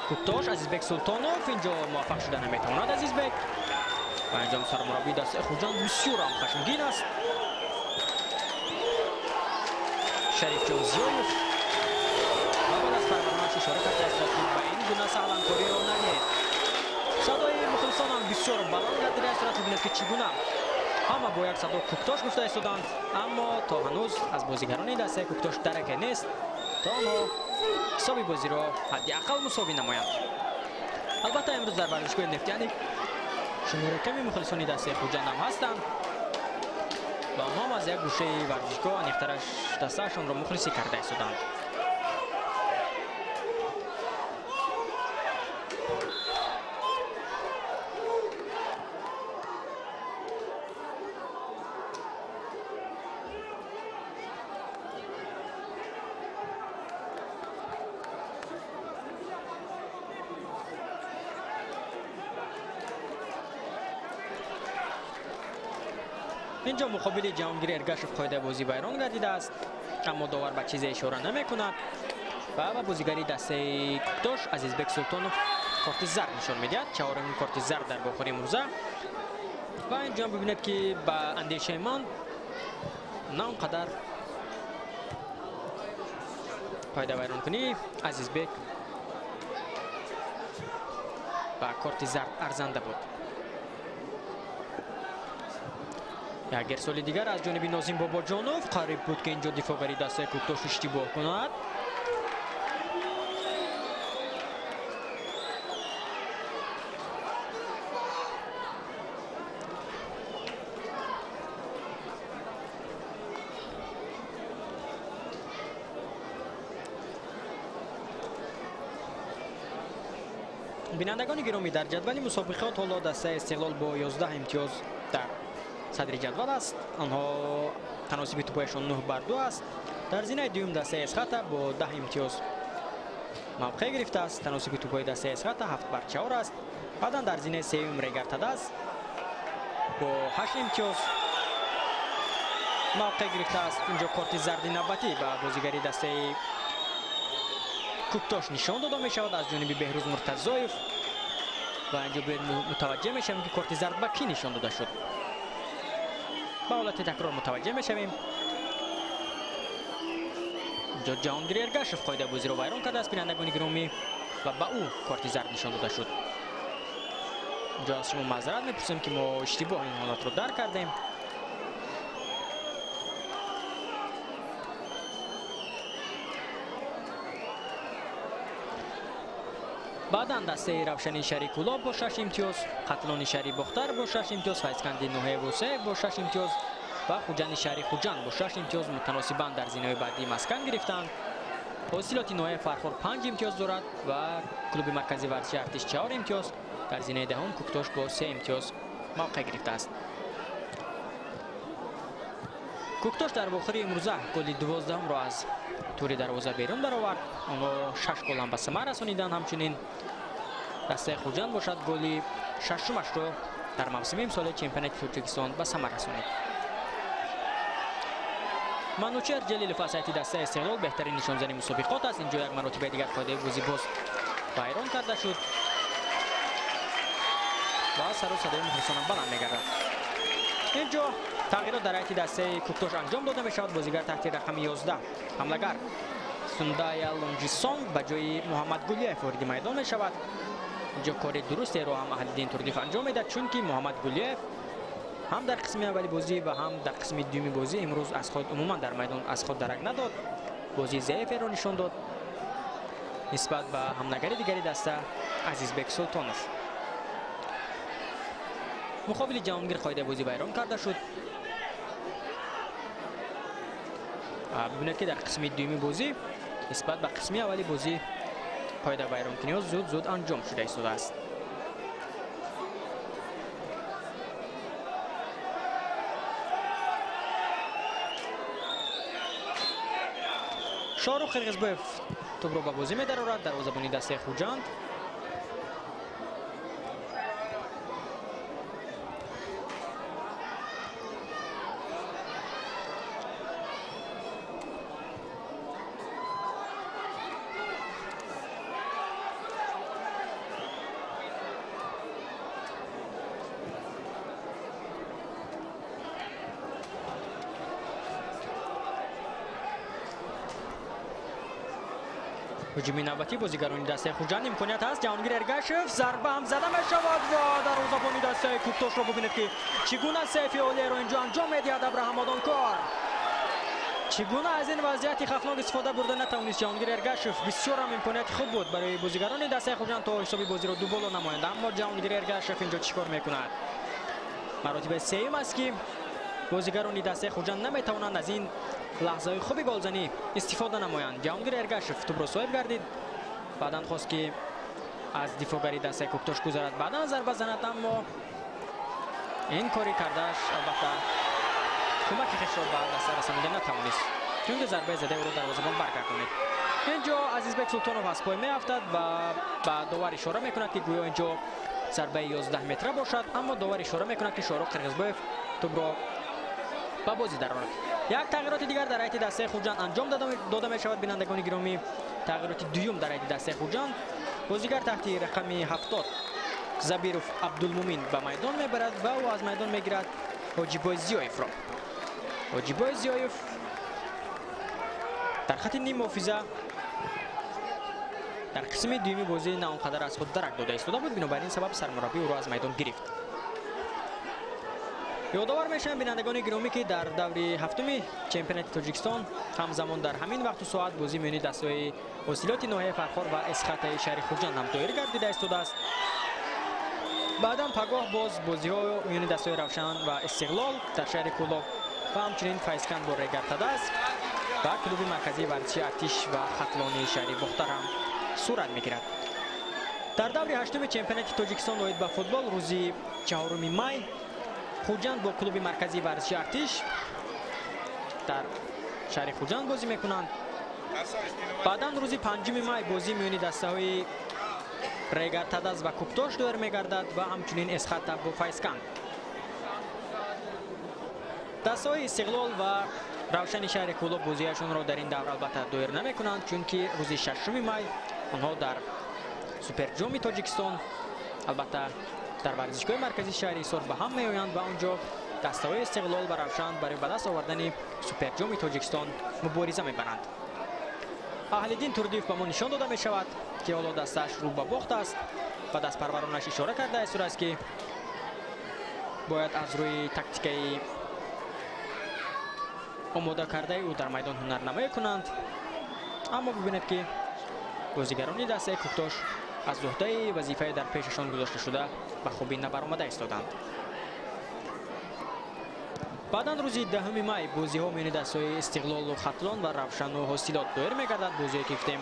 کوکتوش عزیزبک سلطانوف اینجا موفق شده نمیتواند. عزیزبک و انجام سرمربی دسته خوجان بسیار هم خشمگین است. شریف جان زیایف و بعد از پرورمانش اشاره کرده است که به این گونه سهلانکاری را ندهید. صدای مخلصان هم بسیار بلند گردیده است. صورت ببینید که چگونه همه با یک صدا کوکتوش گفته ایستادند، اما تا هنوز از بازیگران دسته کوکتوش درک نیست تا آنها حسابی بازی را حداقل مساوی نمایند. البته امروز در ورزشگاه نفتیانی شمار کمی مخلصان دسته خوجان هم هستند و آنها هم از یک گوشه ورزشگاه انیخترش دستهشان را مخلصی کرده ایستادند. اینجا مقابل جهانگیر ارگاشف قاعده بازی ویران گردیده است، اما داور به چیزی اشاره نمی کند و به بازیگری دسته کوکتوش عزیزبک سلطانوف کارت زرد نشان میدهد. چهارمین کارت زرد در باخر امروزه و اینجا ببینید که به اندیشه من نه اونقدر قاعده ویران کنی عزیزبک با کارت زرد ارزنده بود. یک ارسال دیگر از جانب نازیم باباجانوف قریب بود که اینجا دفاعگری دسته کوکتوش اشتباه کند. بینندگان گرامی در جدول مسابقات حالا دسته استقلال با 11 امتیاز در صدر جدول است. آنها تناسب توپایشان 9-2 است. در زینه دوم دسته اسخط با 10 امتیاز موقع گرفته است. تناسب توپای دسته اسخط 7-4 است. بعدا در زینه سوم ریگرتداس با 8 امتیاز موقع گرفته است. اینجا کارت زرد نوبتی به بازیگری دسته کوکتوش نشان داده می شود از جانب بهروز مرتضایف و اینجا متوجه می شویم که کارت زرد به کی نشان داده شد. به حالت تکرار متوجه می شویم. اینجا جهانگیر ارگاشف قاعده بازی را ویران کرده است بینندگان گرامی و به او کارت زرد نشان داده شد. اینجا از شما معذرت میپرسیم که ما اشتباه این حالت رو درک کردیم. بعدا دسته روشنی شهری کولاب با 6 امتیاز، قتلان شهری بختر با 6 امتیاز، فیضکندی نوحه وسیع با 6 امتیاز و خوجان شهری خوجان با 6 امتیاز متناسباً در زینه بعدی مسکن گرفتند. حاصلات نوحه فرخور 5 امتیاز دارد و کلوب مرکزی ورزشی ارتش 4 امتیاز. در زینه دهم کوکتوش با 3 امتیاز موقع گرفته است. کوکتوش در باخر امروزه گل 12 را از تور دروازه بیرون درآورد. آنها 6 گل هم به ثمر رسانیدند. همچنین دسته خوجان باشد گل ششمش را در موسم امسال چمپیونات تاجیکستان به ثمر رسانید. منوچهر جلیل فاسیتی دسته استقلال بهترین نشانزنی مسابقات است. اینجا یک مرتبه دیگر قاعده بازی باز ویران کرده شد و سر و صدای مخلصان بلند می‌گردد. اینجا تغییرات در هیئت دسته کوکتوش انجام داده می‌شود. بازیگر تحت رقم 11 حمله‌گر سوندایا لونجیسونگ به جای محمد گلیف وارد میدان می‌شود. اینجا کار درستی رو هم اهل‌الدین تردیف انجام می‌دهد، چون که محمد گلیف هم در قسم اولی بازی و هم در قسم دومی بازی امروز از خود عموما در میدان از خود درک نداد. بازی ضعیفی را نشان داد نسبت به همنگری دیگری دسته عزیزبک سلطانوف. مقابل جهانگیر قاعده بازی ویران کرده شد. ببینید که در قسم دومی بازی نسبت به قسم اولی بازی قاعده ویران کنی زود انجام شده ایستاده است. شاروخ قرغزبویف توپ را به بازی می‌دارد. دروازه‌بانی دسته خوجند. هجومی نوبتی بازیگران دسته خوجند امکانیت است. جهانگیر ارگشف ضربه هم زده میشود و دروازه‌بانی دسته کوکتوش را ببینید که چگونه سیف عالی را اینجا انجام میدهد. ابراهیم آدانکار چگونه از این وضعیت خطرناک استفاده برده نتوانست. جهانگیر ارگشف بسیار هم امکانیت خوب بود برای بازیگران دسته خوجند تا حسابی بازی را دو بالا نمایند، اما جهانگیر ارگشف اینجا چیکار میکند؟ مراتب سوم است که بازیگران دسته خوجند نمیتوانند از این لحظه خوبی گلزنی استفاده نمایند. جهانگیر ارگشف توپ را صاحب گردید، بعدا خواست که از دفاعگری دسته کوکتوش گذرد، بعدا ضربه زند، اما این کاری کردش البته کمک خیش را به دسته رسانیده نتوانست، چون که ضربه زده او را دروازه‌بان برگردانید. اینجا عزیزبک سلطانوف از پای میافتد و به داور اشاره میکند که گویا اینجا ضربه 11 متره باشد، اما داور اشاره میکند که شاروخ قرغزبویف توپ را به بازی درآورد. یک تغییرات دیگر در هیئت دسته خوجند انجام داده می شود. بینندگان گرامی، تغییرات دوم در هیئت دسته خوجند، بازیگر تحت رقم 70 زبیروف عبدالمومین به میدان میبرد و او از میدان میگیرد حاجیبای زیایف را. حاجیبای زیایف در خط نیم محافظه در قسم دومی بازی نه آنقدر از خود درک داده ایستاده بود، بنابراین سبب سرمربی او را از میدان گرفت. یادآور میشم بینندگان گرامی که در دور هفتم چمپیونات تاجیکستان همزمان در همین وقت و ساعت بازی میانی دسته‌های حاصلات ناحیه فرخار و اسخط شهر خوجند هم دایر گردیده ایستاده است. بعدا پگاه باز بازی‌ها میانی دسته‌های روشن و استقلال در شهر کولاب و همچنین فیضکند با ریگرتداس و کلوب مرکزی ورزشی ارتش و خطلانی شهر بختر هم صورت میگیرد. در دور هشتم چمپیونات تاجیکستان اوید به فوتبال روز 4 می خوجند با کلوب مرکزی ورزشی ارتش در شهر خوجند بازی میکنند. بعدا روز 5 می بازی میانی دسته‌های ریگرتداس و کوکتوش دایر میگردد و همچنین اسخط با فیضکند. دسته‌های استقلال و روشن شهر کولاب بازیشون را در این دور البته دایر نمیکنند، چون که روز 6 می آنها در سوپر جام تاجیکستان البته در ورزشگاه مرکزی شهر ایسار به هم میآیند و آنجا دسته‌های استقلال و روشن برای به دست آوردن سوپر جام تاجیکستان مبارزه میبرند. اهل‌الدین تردیف به ما نشان داده می شود که حالا دستش رو به باخت است و دست پرورانش اشاره کرده است است که باید از روی تاکتیکی آماده کرده او در میدان هنرنمایی کنند. اما ببینید که بازیگران دسته کوکتوش از عهده وظیفه در پیششان گذاشته شده به خوبی نبرآمده ایستادند. بعدا روز 10 می بازی ها میان دسته‌های استقلال و خطلان و روشن و حاصلات دایر میگردد. بازی که گفتیم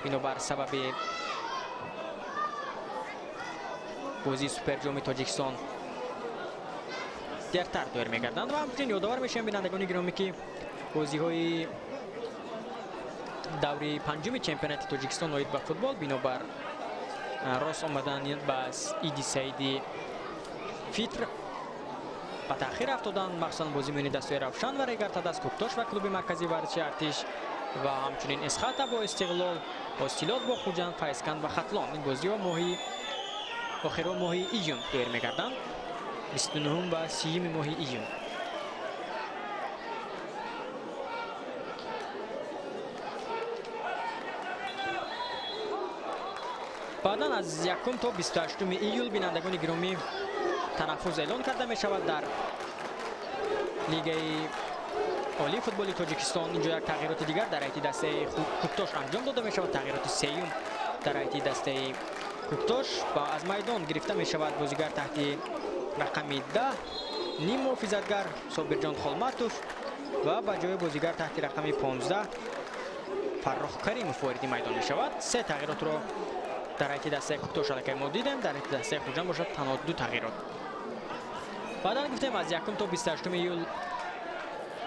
بنابر سبب بازی سوپر جام تاجیکستان دیرتر دایر میگردند و همچنین یادآور میشیم بینندگان گرامی که بازی های دوری پنجم چمپیونات تاجیکستان اوید به فوتبال بنابر راست آمدن بس ایدی سعیدی فیتر به تأخیر افتادند، مخصوصا بازی میانی دسته‌های روشن و ریگرتداس کوکتوش و کلوب مرکزی ورزشی ارتش و همچنین اسخط با استقلال، حاصلات با خوجند، فیضکند و خطلان. این بازی ها ماهی آخر ماهی ایون دایر میگردند، 29 و 30 ماه ایون. بعدا از 1 تا 28 ایول بینندگان گرامی تنفس اعلان کرده می شود در لیگ عالی فوتبال تاجیکستان. اینجا یک تغییرات دیگر در هیئت دسته کوکتوش انجام داده می شود. تغییرات سوم در هیئت دسته کوکتوش با از میدان گرفته می شود بازیگر تحت рақами 10 ним муҳофизатгар Собирҷон Холматов ва ба ҷои бозигар таҳти рақами 15 Фаррох Каримов вориди майдон мешавад. се тағйиротро дар ҳайати дастаи Куктош аллакай мо дидем. Дар ҳайати дастаи Хуҷанд бошад танҳо 2 тағйирот. баъдан гуфтем аз 1 то 28 июл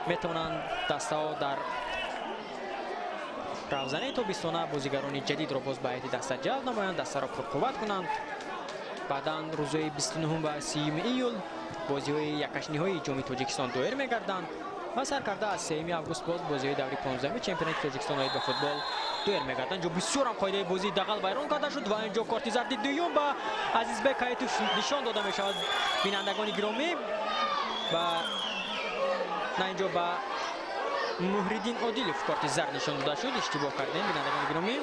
метавонанд дастаҳо дар равзанаи тобистона бозигарони ҷадидро боз ба ҳайати даста ҷалб намоянд, дастаро пурқувват кунанд. баъдан рӯзҳои 29 ва 30 июл бозиҳои якашниҳои ҷоми Тоҷикистон доир мегарданд ва саркарда аз 3 август боз бозиҳои даври 15 чемпионати Тоҷикистон ба футбол доир мегарданд. инҷо бисёрам қоидаи бозӣ дағал вайрон карда шуд ва инҷо корти зарди дуюм ба Азизбек Ҳаитов нишон дода мешавад. бинандагони гиромӣ ба инҷо ба Муҳриддин Одилов корти зард нишон дода шуд. иштибоҳ кардем бинандагони гиромӣ.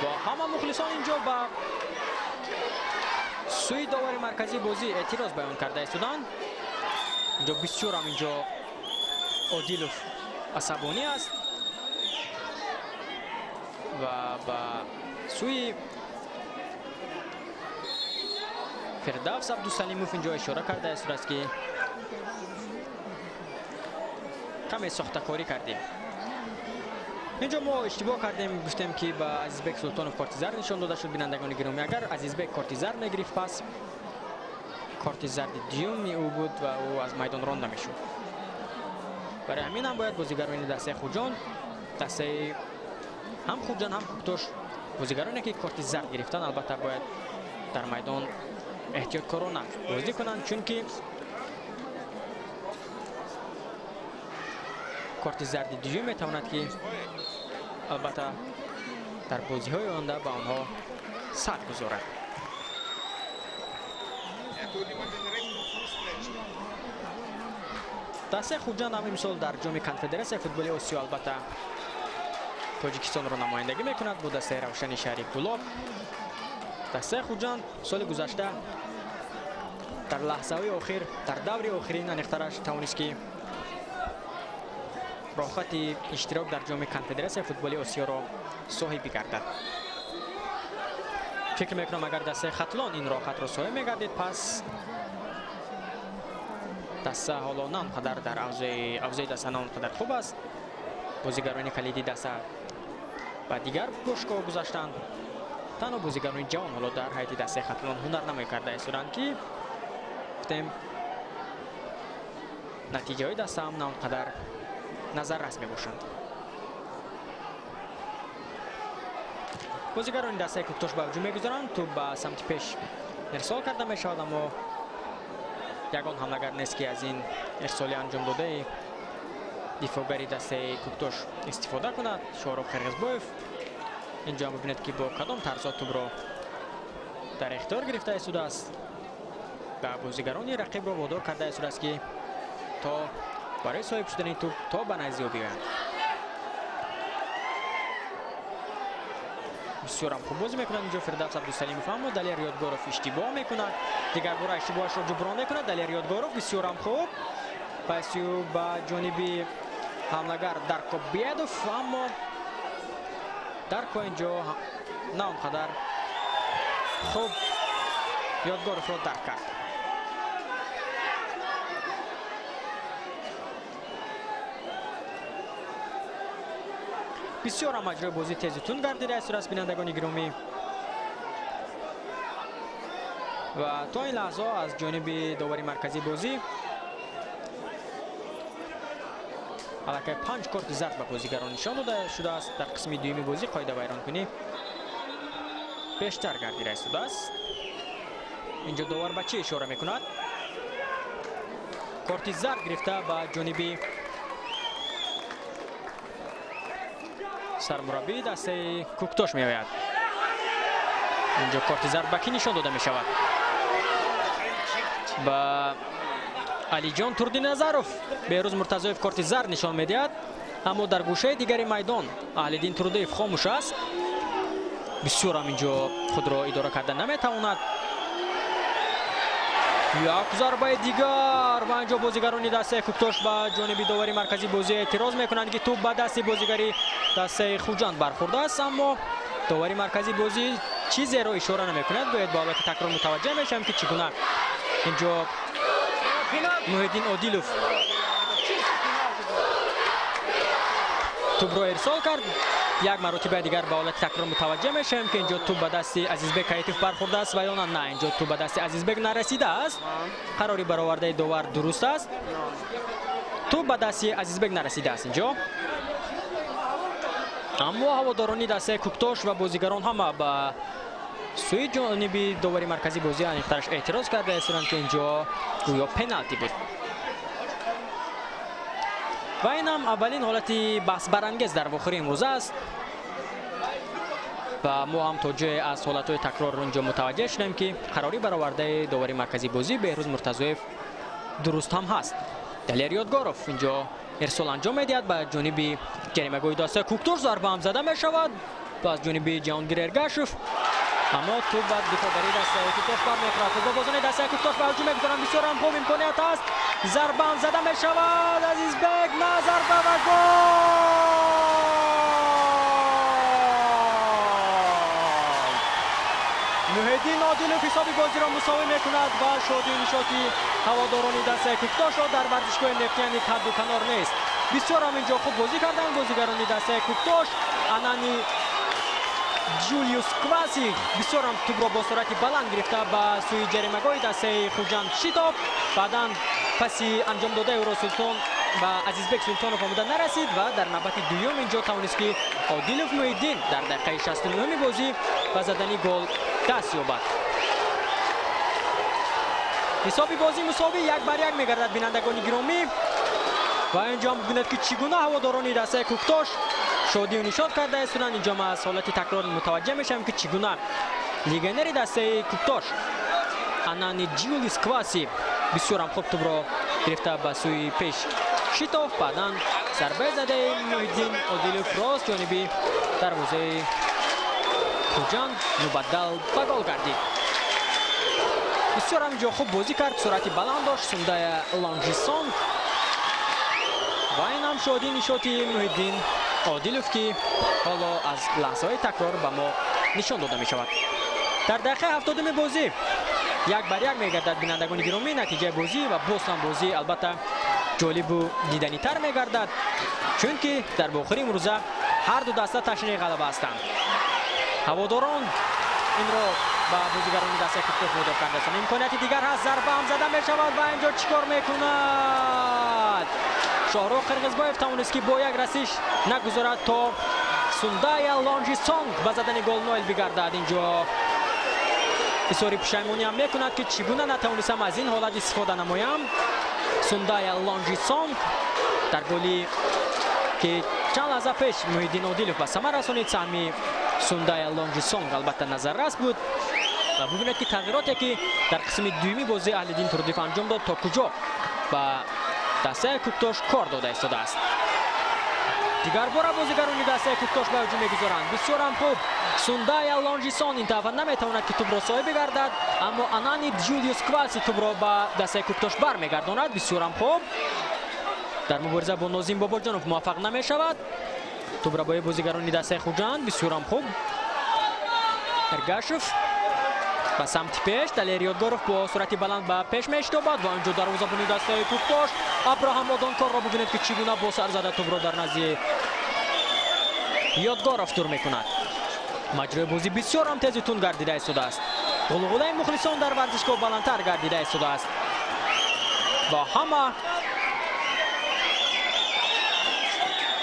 ва ҳама мухлисон инҷо ба сӯи довари марказии бозӣ эътироз баён карда истоданд. инҷо бисёрам инҷо Одилов асабонӣ аст ва ба сӯи Фирдавс Абдусалимов инҷо ишора карда истодааст ки каме сохтакорӣ кардем. инҷо мо иштибоҳ кардем, гуфтем ки ба Азизбек Султонов корти зард нишон дода шуд. бинандагони гиромӣ, агар Азизбек корти зард мегирифт, пас корти зарди дуюми ӯ буд ва ӯ аз майдон ронда мешуд. барои ҳамин ҳам бояд бозигарони дастаи Хуҷанд, дастаи ҳам Хуҷанд ҳам Куктош, бозигароне ки корти зард гирифтанд, албатта бояд дар майдон эҳтиёткорона бозӣ кунанд, чунки корти зарди дуюм метавонад ки албатта дар бозиҳои онда ба онҳо сад гузорад. дастаи Хуҷанд ҳам имсол дар ҷоми конфедератсияи футболи Осиё албатта Тоҷикистонро намояндагӣ мекунад бо дастаи Равшани Шарифулло. дастаи Хуҷанд соли гузашта дар лаҳзаҳои охир, дар даври охирин аниқтараш тавонист ки роҳхати иштирок дар ҷоми конфедератсияи футболи Осиёро соҳиб гардад. фикр мекунам агар дастаи Хатлон ин роҳхатро соҳиб мегардид, пас даста ҳоло на он қадар дар авзои даста на он қадар хуб аст. бозигарони калиди даста ба дигар бошгоҳ гузаштанд. танҳо бозигарони ҷавон ҳоло дар ҳайати дастаи Хатлон ҳунарнамоӣ карда истоданд ки гуфтем натиҷаҳои даста ҳам на он қадар назаррас мебошанд. бозигарони дастаи Куктош ба ҳуҷум мегузаранд. тӯб ба самти пеш ирсол карда мешавад, аммо ягон ҳамлагар нест ки аз ин ирсоли анҷомдодаи дифоъгари дастаи Куктош истифода кунад. Шоҳроб Қирғизбоев инҷо ҳам бибинед ки бо кадом тарзот тӯбро дар ихтиёр гирифта истодааст. ба бозигарони рақибро водор карда истодааст ки то барои соҳиб шудани тӯб то ба наздиҳо биёянд. бисёрам хуб бозӣ мекунад инҷо Фирдавс Абдусалимов, аммо Далер Ёдгоров иштибоҳ мекунад. дигар бора иштибоҳашро ҷуброн мекунад Далер Ёдгоров. бисёрам хуб пасю ба ҷониби ҳамлагар Дарко Биедов, аммо Дарко инҷо на он қадар хуб Ёдгоровро дарк кард. бисёрам аҷрои бозӣ тезу тун гардида истодааст бинандагони гиромӣ. ва то ин лаҳзо аз ҷониби довари марказии бозӣ аллакай 5 корти зард ба бозигарон нишон дода шудааст. дар қисми дуюми бозӣ қоида вайронкунӣ бештар гардида истодааст. инҷо довар ба чӣ ишора мекунад? корти зард гирифта ба ҷониби сармураббии дастаи Куктош меояд. инҷо корти зард ба кӣ нишон дода мешавад? ба Алиҷон Турдиназаров. Беҳрӯз Муртазоев корти зард нишон медиҳад, аммо дар гӯшаи дигари майдон Аҳлиддин Турдиев хомӯш аст. бисёрам инҷо худро идора карда наметавонад. як зарбаи дигар ва инҷо бозигарони дастаи Куктош ба ҷониби довари марказии бозӣ эътироз мекунанд ки тӯб ба дасти бозигари дастаи Хуҷанд бархӯрдааст, аммо довари марказии бозӣ چیزی رو اشاره نمیکند. باید با حالت تکرار متوجه میشم که چگونه اینجا محیدین عادیلوف توپ رو ارسال کرد. یک مرتبه دیگر به حالت تکرار متوجه میشیم که اینجا توپ به دست عزیزبک حیتیف برخورده است و یا نه اینجا توپ به دست عزیزبک نرسیده است. قراری برآورده داور درست است. توپ به دست عزیزبک نرسیده است اینجا. اما هوادارانی دسته کوکتاش و بازیگران همه به سوی جانبی داوری مرکزی بازی انیخترش اعتراض کرده است که اینجا گویا پنالتی بود. و این هم اولین حالتی بحث برانگیز در واخر امروز است و ما هم توجه از حالتهای تکرار اونجا متوجه شدیم که قراری برآورده داوری مرکزی بازی بهروز مرتضویف درست هم هست. دلیر یادگارف اینجا ارسال انجام میدهد به جانب جریمه‌گاه دسته کوکتاش. ضربه هم زده می شود از جانب جهانگیر ارگاشف. اما توپ بعد دفاعگری دسته کوکتاش برمیخورد. فوتبالبازان دسته کوکتاش به هجوم میگذارند. بسیار هم خوب امکانیت است. ضربه هم زده می شود. عزیزبک نه ضربه و گل. محیدین عادیلوف حسابی بازی را مساوی میکند و شادی و نشاطی هواداران دسته کوکتاش را در ورزشگاه نفتی حد و کنار نیست. بسیار هم اینجا خوب بازی کردند بازیگران دسته کوکتاش. انانی جولیوس کواسی بسیار هم توپ را با سرعت بلند گرفته به سوی جریمه‌گاه دسته خوجند شیتاب. بعدا پسی انجام داده او را سلطان و عزیزبک سلطانوف آمده نرسید و در نوبت دوم اینجا توانست که عادیلوف محیدین در دقیقه 69 بازی به زدن گل دست یابد. حسابی بازی مساوی 1-1 میگردد بینندگان گرامی و اینجا ببینید که چگونه هواداران دسته کوکتاش شادی و نشاط کرده است. اینجا ما از حالت تکرار متوجه میشم که چگونه لیگنر دسته کوکتاش انانی جولیوس کواسی بسیار هم خوب توپ را گرفته به سوی پیش شیتاف. بعدا ضربه زده محیدین عادیلوف راست جانبی دروازه خوجند مبدل به گل گردید. بسیار هم اینجا خوب بازی کرد. سرعت بلند داشت سونده لانجیسون و این هم شادی نشاطی محیدین عادیلوف که حالا از لحظه های تکرار به ما نشان داده می شود. در دقیقه 70 بازی 1-1 میگردد بینندگان گرامی. نتیجه بازی و باز هم بازی البته جالب و دیدنی تر میگردد چون که در آخر امروزه هر دو دسته تشنه غلبه هستند. هواداران این را با بازیگران دسته کوکتاش مدار کرده است. امکانیت دیگر هست. ضربه هم زده می شود و اینجا چیکار میکند شاهرخ قرغزبایف توانست که با یک رسش نگذارد تا سوندای لانجیسونگ به زدن گل نایل بگردد. اینجا بسیاری پشیمانی هم میکند که چگونه نتوانستم از این حالت استفاده نمایم. سوندای لانجیسونگ در گلی که چند لحظه پیش محیدین عادیلوف به ثمر رسانید سهمی سوندای لانجیسونگ البته نظررس بود و ببینید که تغییراتی که در قسم دومی بازی اهل‌دین تردیف انجام داد تا کجا و دسته کوکتاش کار داده ایستاده است. دیگر بار بازیگران دسته کوکتاش به هجوم میگذارند. بسیار هم خوب سوندای لانجیسون این دفعه نمیتواند که توپ را صاحب بگردد اما انانی جولیوس کواسی توپ را به دسته کوکتاش برمیگرداند. بسیار هم خوب در مبارزه با نازیم باباجانوف موفق نمیشود. توپ را با بازیگران دسته خوجند. بسیار هم خوب ارگاشف به سمت پیش. دلیر یادگارف با سرعت بلند به پیش میشتابد و اینجا دروازه‌بان دسته کوکتاش ابراهام آدانکار را ببینید که چگونه با سر زده توپ را در نزد یادگارف دور میکند. مجرای بازی بسیار هم تیز و تند گردیده ایستاده است. غلغله مخلصان در ورزشگاه بلندتر گردیده ایستاده است و همه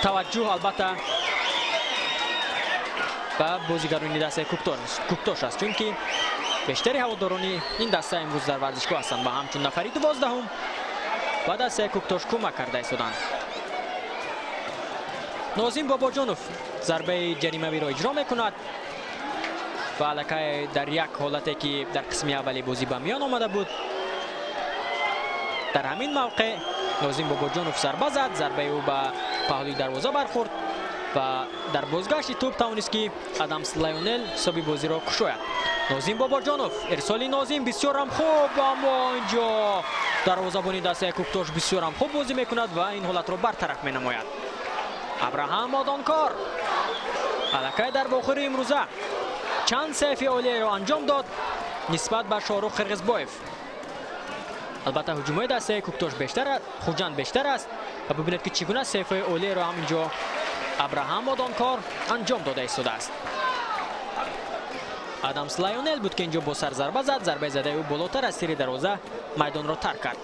توجه البته به بازیگران دسته کوکتاش است چون که بیشتری هواداران این دسته امروز در ورزشگاه هستند و همچون نفری 12 و دسته کوکتاش کمک کرده ایستادند. نازیم باباجانوف ضربه جریمه‌ای را اجرا میکند و الکی در یک حالتی که در قسم اولی بازی به میان آمده بود در همین موقع نازیم باباجانوف ضربه زد. ضربه او به پهلوی دروازه برخورد و در بازگشت توپ توانست که ادامس لیونل حسابی بازی را کشاید. نازیم باباجانوف ارسالی نازیم بسیار هم خوب اما اینجا دروازه‌بان دسته کوکتاش بسیار هم خوب بازی میکند و این حالت را برطرف مینماید. ابراهام آدانکار الکی در آخر امروزه چند سیف اولیه رو انجام داد نسبت به شاروخ قرغزباєв. البته هجوم‌های دسته کوکتاش بیشتر، خوجند بیشتر است و ببینید که چگونه سیف اولیه رو همینجا ابراهام آدانکار انجام داده ایستاده است. آدامس لایونل بود که اینجا با سر ضربه زد. ضربه زده او بالاتر از تیر دروازه میدان را ترک کرد.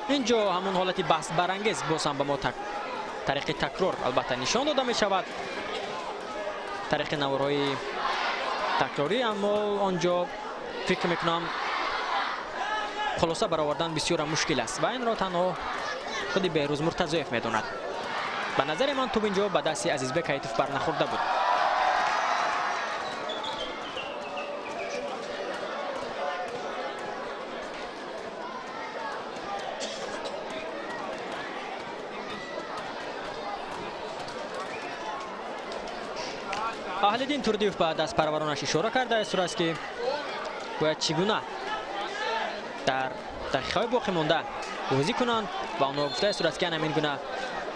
اینجا همون حالتی بحث برانگیز باز هم به ما طریق تکرار البته نشان داده می شود، طریق نوارهای تکراری، اما آنجا فکر میکنم خلاصه برآوردن بسیار مشکل است و این را تنها خود بهروز مرتضایف میداند. به نظر من توپ اینجا به دست عزیزبک حیطوف برنخورده بود. اهل‌الدین تردیف بعد از پرورانش اشاره کرده است است که باید چگونه در دقیقه‌های باقی مانده بازی کنند و آنها گفته است که همین گونه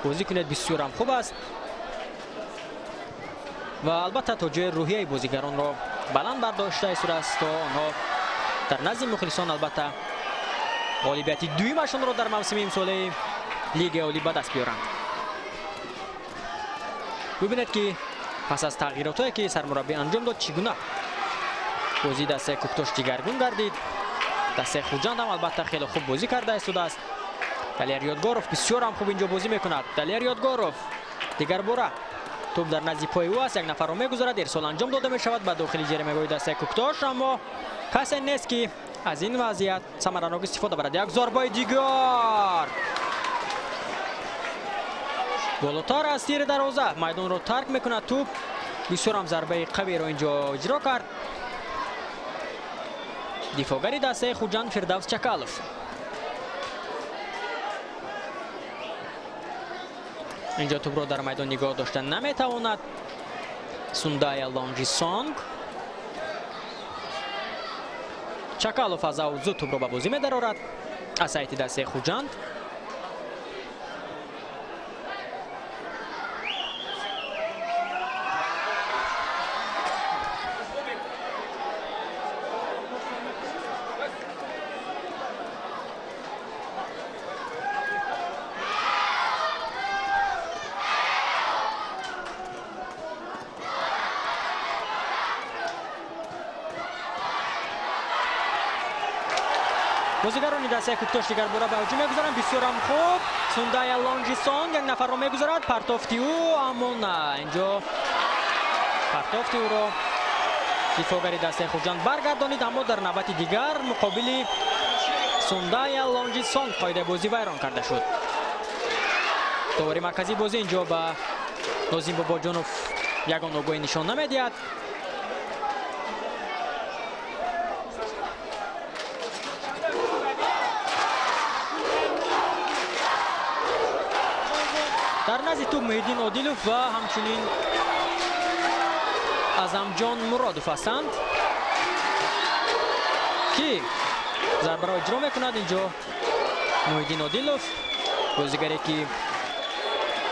بازی کنید بسیار هم خوب است و البته توجه روحیه بازیگران را بلند برداشته است تا آنها در نزد مخلصان البته غالبیت دویمشان را در موسم امسالی لیگ عالی به دست بیارند. ببینید که پس از تغییراتی که سرمربی انجام داد چگونه بازی دسته کوکتاش دیگرگون گردید. دسته خوجند هم البته خیلی خوب بازی کرده است. دلیر یادگاروف بسیار هم خوب اینجا بازی میکند. دلیر یادگاروف دیگر باره توپ در نزد پای او است، یک نفر را میگذارد، ارسال انجام داده می شود به داخل جریمه‌گاه دسته کوکتاش، اما کسی نیست که از این وضعیت ثمره‌ناک استفاده برد. یک ضربه دیگر بالاتر از تیر دروازه میدان را ترک میکند. توپ بسیار هم ضربه قوی را اینجا اجرا کرد. دفاعگری دسته خوجند فردوس چکالوف اینجا توپ را در میدان نگاه داشتن نمیتواند. سوندای لانجیسونگ چکالوف از او زود توپ را به بازی می‌دارد از سایت دسته خوجند. بازیگران دسته کوکتاش دیگر باره به هجوم میگذارند. بسیار هم خوب سوندای لانجیسونگ یک نفر را میگذارد، پرتافتی او، اما نه، اینجا پرتافتی او را دفاعگری دسته خوجند برگردانید، اما در نوبت دیگر مقابل سوندای لانجیسونگ قاعده بازی ویران کرده شد. داوری مرکزی بازی اینجا به نازیم باباجانوف یگان آگاهی نشان نمیدهد. در نزد توپ محیدین عادلوف و همچنین اعظمجان مرادوف هستند که ضربه را اجرا میکند. اینجا محیدین عادلوف بازیگری که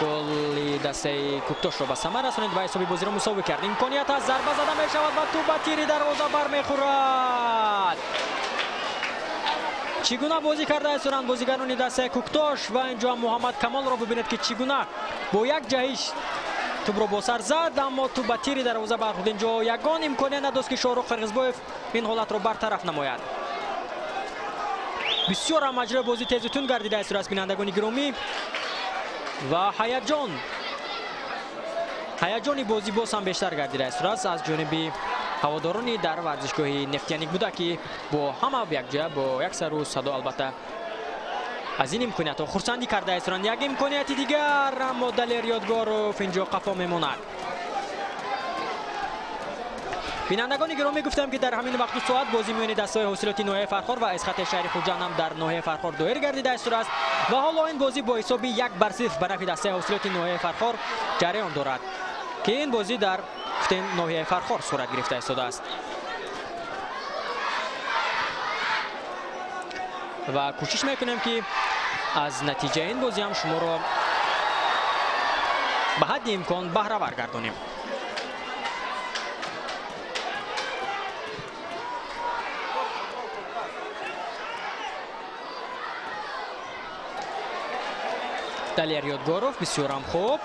گل دسته کوکتاش را به ثمر رسانید و حساب بازی را مساوی کرد. امکانیت از ضربه زده می شود و توپ به تیر دروازه برمیخورد. چگونه بازی کرده هستند بازیگران دسته کوکتاش و اینجا محمد کمال را ببینید که چگونه با یک جهش توپ را با سر زد، اما توپ به تیر دروازه برخورد. اینجا یگان امکانیت نداشت که شاروخ قرغزباєv این حالت را برطرف نماید. بسیار هم مجرای بازی تیز و تند گردیده است از بینندگان گرامی و هیجان بازی باز هم بیشتر گردیده است از جانب هوادارانی در ورزشگاه نفتیانیک بوده که با همه یک جا با یک سر و صدا البته از این امکانیت ها خرسندی کرده است. یک امکانیت دیگر اما دلیر یادگاروف اینجا قفا میماند. بینندگان گرامی گفتم که در همین وقت و ساعت بازی میان دستای حاصلاتی ناحیه فرخار و اسخط شهر خوجند هم در ناحیه فرخار دایر گردیده است و حالا این بازی با حساب 1-0 به نفع دستای حاصلاتی ناحیه فرخار جریان دارد که این بازی در ناحیه فرخار صورت گرفته است و کوشش میکنیم که از نتیجه این بازی هم شما رو به حد امکان بهره‌ور گردانیم. دالیر یادگاروف بسیار هم خوب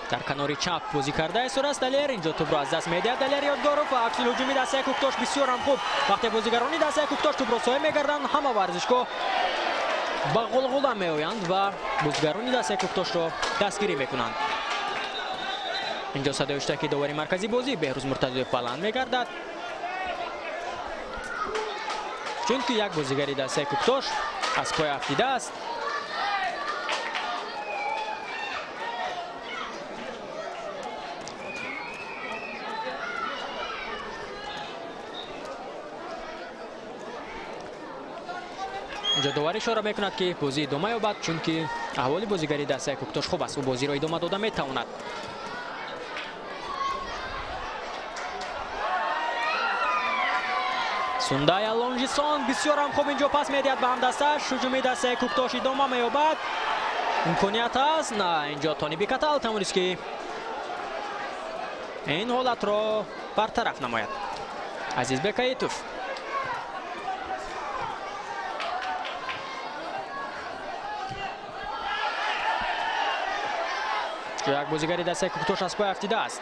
در کنار چپ بازی کرده است. دالیر اینجا توپ را از دست می‌دهد. دالیر یادگاروف و عکس الهجومی دسته کوکتاش بسیار هم خوب. وقتی بازیگرانی دسته کوکتاش توپ را سایه می‌گردند همه ورزشگاه با غلغله می‌آیند و بازیگرانی دسته کوکتاش را دستگیری می‌کنند. اینجا صدای اشتراکی داوری مرکزی بازی بهروز مرتضی بلند می‌گردد چونکه یک بازیگری دسته کوکتاش از پای افتیده است. اینجا داوری اشاره میکند که بازی ادامه یابد چونکه احوال بازیگری دسته کوکتاش خوب است و بازی را ادامه داده میتواند. سوندای لونجیسون بسیار هم خوب اینجا پاس میدهد به همدستش. هجوم دسته کوکتاش ادامه مییابد. امکانیت است. نه اینجا تونی بیکتال توانست که این حالت را برطرف نماید. عزیزبک ایتوف یک بازیگری دسته کوکتاش از پای افتیده است.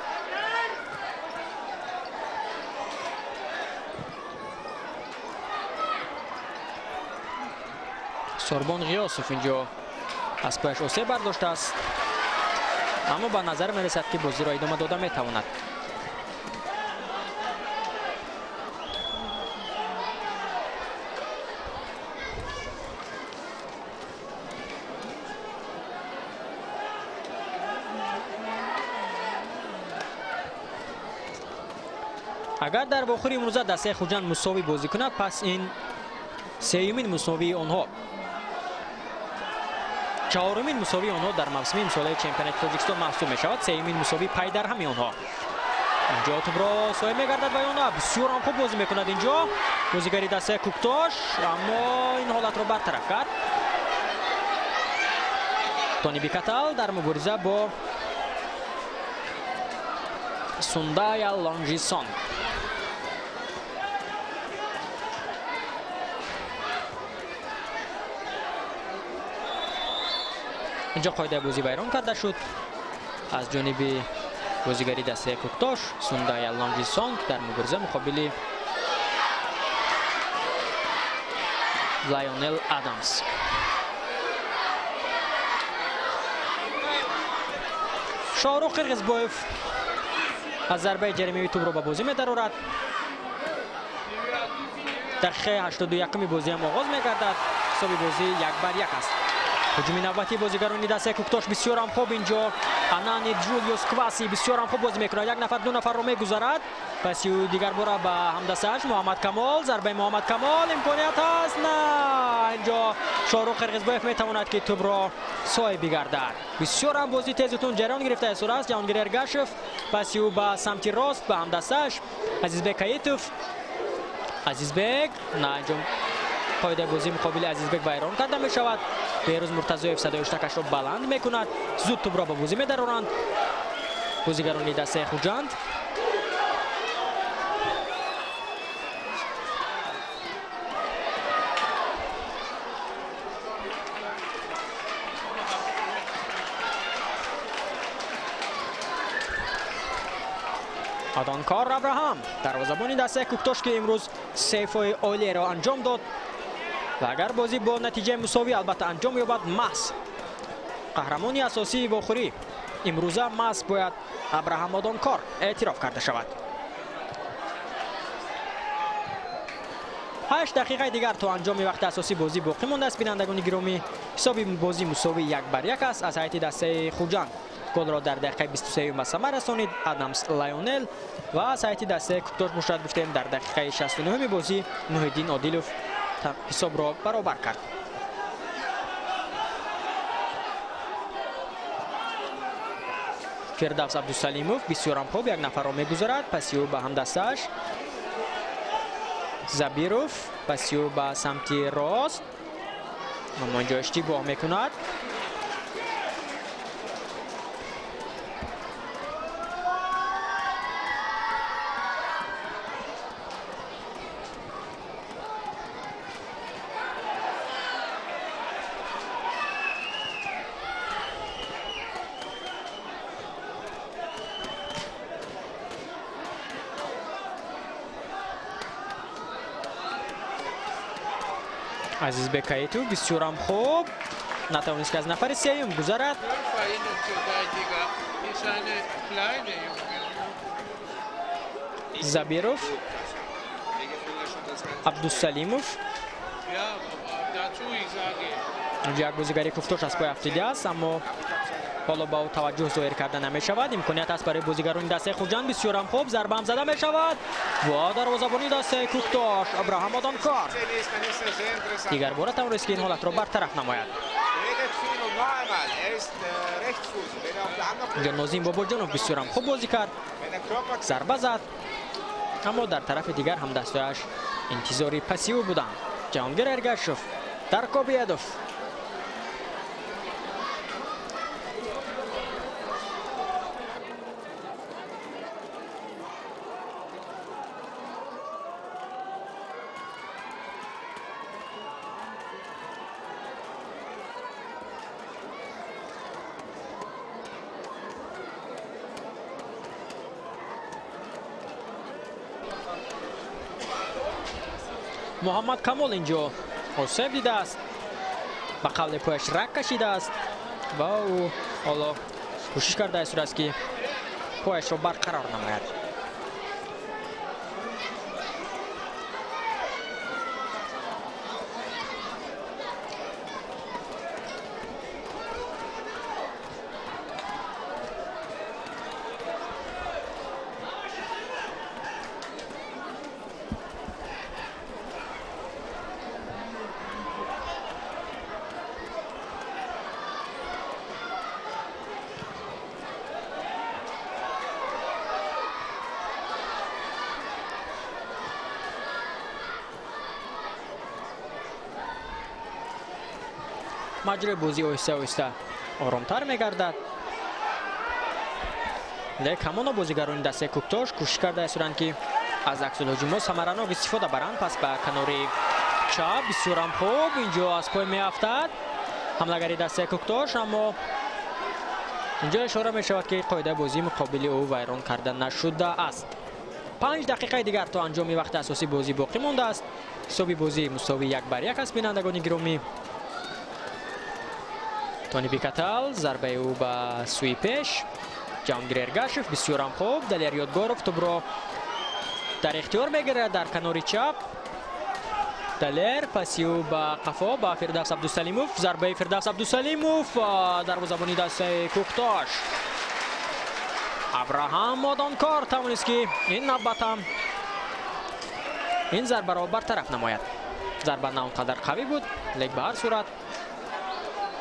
سوربون غیاسوف اینجا از پایش آسیب برداشته است اما به نظر میرسد که بازی را ادامه داده میتواند. اگر در واخور امروزه دسته خوجند مساوی بازی کند پس این سومین مساوی آنها چهارمین مساوی آنها در موسم امسال چمپیونات تاجیکستان محسوب می شود. سومین مساوی پای در همین آنها. اینجا توپ را سایه میگردد و آنها بسیار هم خوب بازی میکند. اینجا بازیگری دسته کوکتاش اما این حالت را برطرف کرد. تونی بیکتال در مبارزه با سوندای لونجیسون. اینجا قاعده بازی بیرون کرده شد از جانب بازیگری دسته کوکتاش. سوندای لونجیسون در مبارزه مقابل لایونل آدامز. شاهرخ قرغزبایف از ضربه جریمه توپ را به بازی می‌درآورد. دقیقه 81 بازی هم آغاز می‌گردد. حساب بازی 1-1 است. هجوم نوبتی بازیگرانی دسته کوکتاش بسیار هم خوب. اینجا انانی جولیوس کواسی بسیار هم خوب بازی می‌کند. یک نفر دو نفر را می‌گذارد. پس دیگر بار به همدستش محمد کمال. ضربه محمد کمال امکانیت است. نه اینجا شاهرخ قرغزبایف می‌تواند که توپ را سایه بگردد. بسیار هم بازی تیزتون جریان گرفته است. جهانگیر ارگاشف پس به سمت راست به همدستش عزیزبک ایتوف. عزیزبک نه اینجا قاعده بازی مقابل عزیزبک ویران کرده می شود. بهروز مرتضی‌یف صدای اشتراکش را بلند می کند. زود توپ را به بازی می درآورند بازیگران دسته خوجند. آدانکار ابراهام دروازه‌بان دسته کوکتاش که امروز سیف‌های عالی را انجام داد و اگر بازی با نتیجه مساوی البته انجام یابد محض قهرمانی اساسی واخوری امروزه محض باید ابراهام آدانکار اعتراف کرده شود. 8 دقیقه دیگر تا انجام وقت اساسی بازی باقی مانده است. بینندگان گرامی حساب بازی مساوی 1-1 است. از هیئت دسته خوجند گل را در دقیقه 23 به ثمر رسانید آدامز لایونل و از هیئت دسته کوکتاش مشاهده گفتیم در دقیقه 69 بازی محیدین عادلوف حساب را برابر کرد. فردوس عبدالسلیموف بسیار هم خوب یک نفر را میگذارد. پس او به همدستش زبیروف پس او به سمت راست اما اینجا اشتباه میکند. Азизбек Аитов бисёр ҳам хуб натавонист ки аз нафари сеюм гузарад. Забиров, Абдусалимов. инҷо як бозигари куфтош аз пои афтиди аст, аммо ҳоло ба ӯ таваҷҷӯҳ зоҳир карда намешавад. имконият аст барои бозигарони дастаи хуҷанд. бисёр ҳам хуб зарба ҳам зада мешавад ва дарвозабони дастаи куктош Абраҳам Одонкор дигар бора тавонист ки ин ҳолатро бартараф намояд. инҷо Нозим Бобоҷонов бисёр ҳам хуб бозӣ кард, зарба зад, аммо дар тарафи дигар ҳамдастояш интизори паси ӯ буданд. Ҷаҳонгир Эргашев, Дарко Биедов. محمد کمال اینجا آسیب دیده است، با قبل پایش رک کشیده است و او حالا کوشش کرده است صورت که پایش را برقرار نماید. مجرای بازی آهسته آهسته آرامتر میگردد. لیک همان بازیگران دسته کوکتاش کوشش کرده استند که از عکس الهجوم ثمراناک استفاده برند. پس به کناری چپ بسیار هم خوب اینجا از پای میافتد حملهگری دسته کوکتاش، اما اینجا اشاره می شود که قاعده بازی مقابل او ویران کرده نشده است. 5 دقیقه دیگر تا انجام وقت اساسی بازی باقی مانده است. حساب بازی مساوی 1-1 است. بینندگان گرامی، تونی بیکاتال ضربه او به سوی پیش. جهانگیر ارگاشف بسیار هم خوب. دلیر یادگارف توپ در اختیار میگیره در کنار چپ. دلیر پسی او به قفا به فردوس عبدالسلیموف. ضربه فردوس عبدالسلیموف دروازه‌بانی دست کوکتاش. ابراهام آدانکار توانست که این نوبت هم این ضربه را برطرف نماید. ضربه نه اونقدر قوی بود، لیک به هر صورت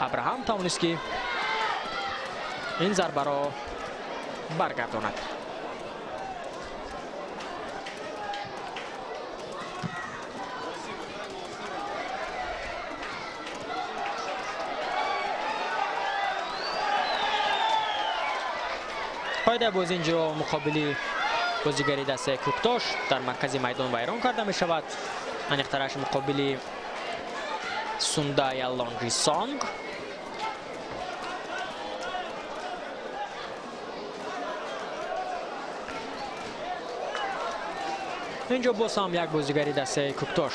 ابراهام توانست که این ضربه را برگرداند. قاعده بازی اینجا مقابل بازیگری دسته کوکتاش در مرکز میدان ویران کرده می شود. انیخترش مقابل سوندا یالونجی سانگ. اینجا باز هم یک بازیگری دسته کوکتاش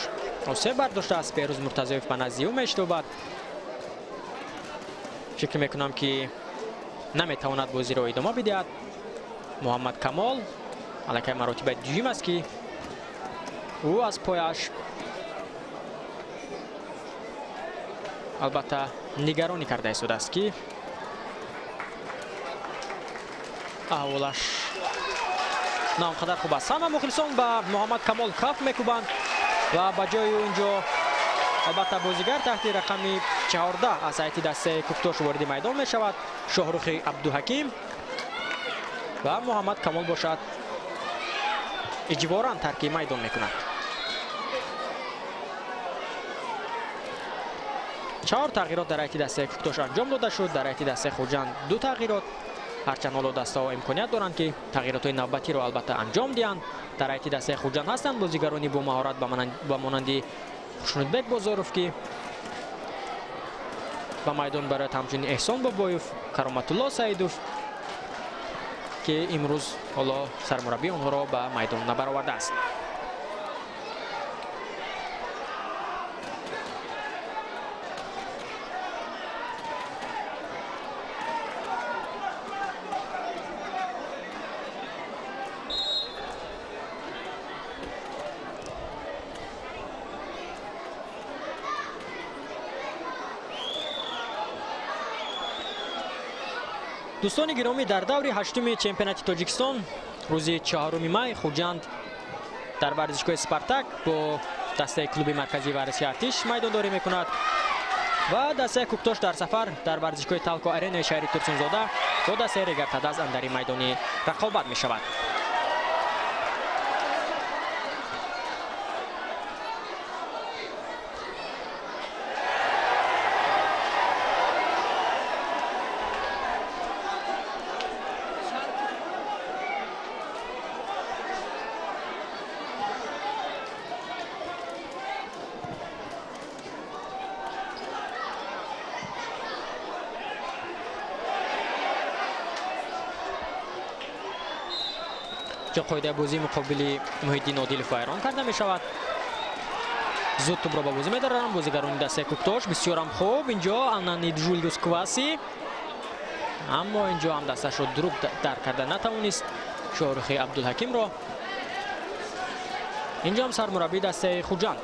آسیب برداشته است. بهروز مرتضیف به نزد او میشتابد. فکر میکنم که نمیتواند بازی را ادامه بدهد. محمد کمال الکی مراتب دوم است که او از پایش البته نگرانی کرده شده است که احوالش نه آنقدر خوب است. همه مخلصان به محمد کمال کف میکوبند و به جای اینجا البته بازیگر تحت رقم 14 از هیئت دسته کوکتاش وارد میدان می شود. شاهرخ عبدالحکیم و محمد کمال باشد اجباراً ترک میدان میکند. 4 تغییرات در هیئت دسته کوکتوش انجام داده شد. در هیئت دسته خوجند 2 تغییرات، هرچند حالا دسته‌ها امکانیت دارند که تغییرات نوبتی را البته انجام دهند. در هیئت دسته خوجند هستند بازیگرانی با مهارت به مانند خوشنودبک بازاروف که به میدان برایت، همچنین احسان بابایوف، کرامت الله سعیدوف که امروز حالا سرمربی آنها را به میدان نبرآورده است. دوستان گرامی، در دور هشتم چمپیونات تاجیکستان روز 4 می خوجند در ورزشگاه اسپارتاک با دسته کلوب مرکزی ورزشی ارتش میدانداری میکند و دسته کوکتوش در سفر در ورزشگاه تالکو آرنا شهر ترسونزاده با دسته رگرتداز اندر میدان رقابت می شود. جا قاعده بازی مقابل محیدین عادل فایران کرده می شود. زود توپ را به بازی می دارند بازیگران دسته کوکتوش. بسیار هم خوب اینجا آنانید جولیوس کواسی، اما اینجا هم دستش را دروب در کرده نتوانست شاهرخ عبدالحکیم را. اینجا هم سرمربی دسته خوجند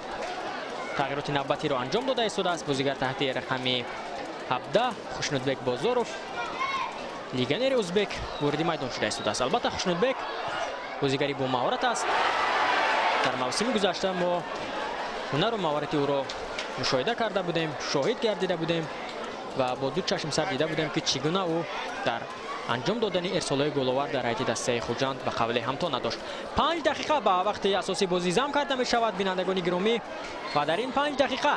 تغییرات نوبتی را انجام داده است. بازیگر تحت رقم 17 خوشنودبک بازاروف لیگنر ازبک وارد میدان شده است. البته خوشنودبک بازیگری با مهارت است. در موسم گذشته ما هنر و مهارت او را مشاهده کرده بودیم، شاهد گردیده بودیم و با دو چشم سر دیده بودیم که چگونه او در انجام دادن ارسال‌های گل‌آور در هیئت دسته خوجند به قابل همتا نداشت. 5 دقیقه به وقت اساسی بازی زم کرده می شود بینندگان گرامی و در این 5 دقیقه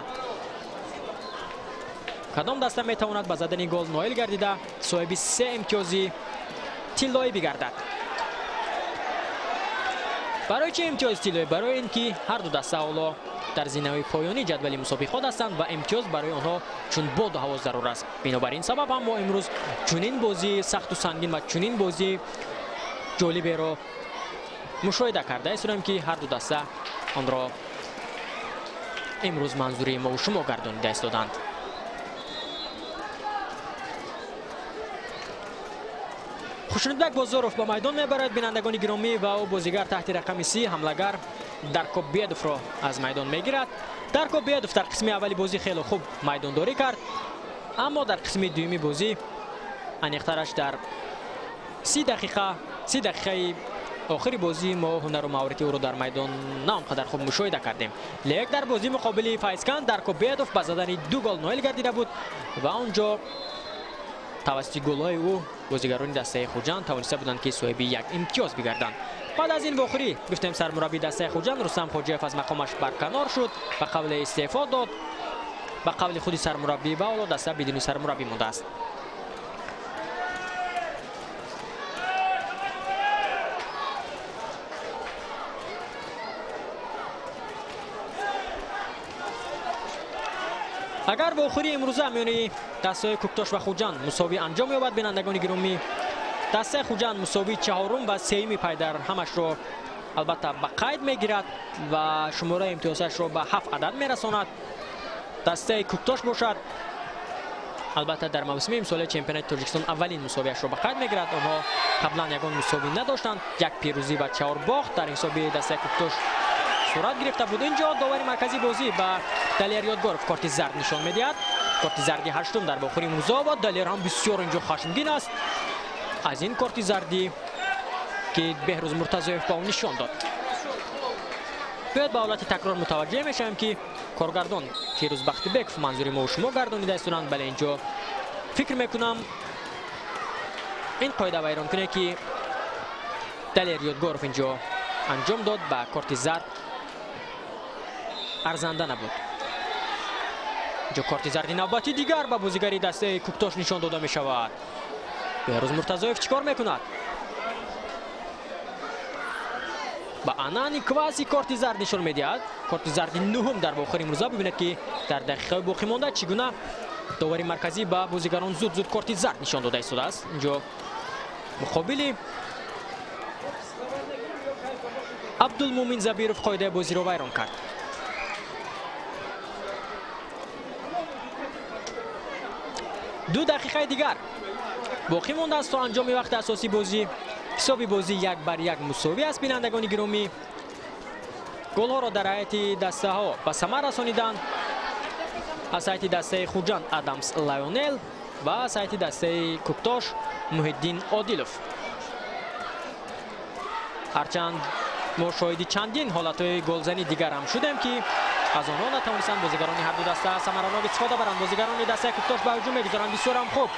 کدام دسته می تواند به زدن گل نائل گردیده صاحب 3 امتیازی طلایی بگردد. برای چه امتیاز طلایی؟ برای اینکه هر دو دسته حالا در زینه‌های پایانی جدول مسابقه خود هستند و امتیاز برای آنها چون بود و هوا ضرور است. بنابراین سبب هم ما امروز چنین بازی سخت و سنگین و چنین بازی جالب را مشاهده کرده هستیم که هر دو دسته آن را امروز منظوری ما و شما گردانیده استادند. خوشنودبک بازاروف به میدان میبرد بینندگان گرامی و او بازیگر تحت رقم 30 حملهگر درکو بیدوف را از میدان میگیرد. درکو بیدوف در قسم اولی بازی خیلی خوب میدان داری کرد، اما در قسم دومی بازی انیخترش در 30 دقیقه آخری بازی ما هنر و مهارتی او را در میدان نه آنقدر خوب مشاهده کردیم. لیک در بازی مقابل فایزکان درکو بیدوف به زدن 2 گل نائل گردیده بود و آنجا توسط گل‌های او بازیگران دسته خوجند توانسته بودند که صاحب 1 امتیاز بگردند. بعد از این واخری گفتیم سرمربی دسته خوجند رستم حاجیف از مقامش برکنار شد و قبل استعفا داد. به قبل خود سرمربی و حالا دسته بدون سرمربی مانده است. اگر واخری امروزه میانی دسته کوکتوش و خوجند مساوی انجام یابد بینندگان گرامی، دسته خوجند مساوی 4 و 3 پای در همش را البته به قید میگیرد و شماره امتیازش را به 7 عدد میرساند. دسته کوکتوش باشد البته در موسم امسال چمپیونات تاجیکستان اولین مساویش را به قید میگیرد. آنها قبلا یگان مساوی نداشتند، 1 پیروزی و 4 باخت در حساب دسته کوکتوش صورت گرفته بود. اینجا داور مرکزی بازی به دلیر یادگارف کارت زرد نشان میدهد. کارت زردی 8 در باخری موزا و دلیر هم بسیار اینجا خشمگین است از این کارت زردی که بهروز مرتضیف با اون نشان داد. باید به حالت تکرار متوجه میشم که کارگردان فیروز بختیبک منظوری ما و شما گردانیده استونند، بله اینجا فکر میکنم این قاعده ویران کنه که دلیر یادگارف اینجا انجام داد به کارت زرد ارزنده نبود. جو کارت زرد نوبتی دیگر با بازیگری دسته کوکتاش نشان داده می شود. بهروز مرتضایف چیکار میکند؟ با انانی کواسی کارت زرد نشان میدهد. کارت زرد نهم در باخر امروزه. ببینید که در دقیقه باقی مانده چگونه داوری مرکزی با بازیگران زود کارت زرد نشان داده ایستاده است. اینجا مقابل عبدالمومن زبیروف قاعده بازی را ویران کرد. دو دقیقه دیگر باقی مانده است تا انجام وقت اساسی بازی. حساب بازی 1-1 مساوی است. بینندگان گرامی، گل ها را در هیئت دسته ها به ثمر رسانیدند. از هیئت دسته خوجان ادامس لایونل و از هیئت دسته کوکتاش محیدین عادلوف. هرچند ما شاهد چندین حالت‌های گلزنی دیگر هم شدیم که از آنها نتوانستند بازیگران هر دو دسته ثمراناک استفاده برند. بازیگران دسته کوکتاش به هجوم می‌گذارند. بسیار هم خوب.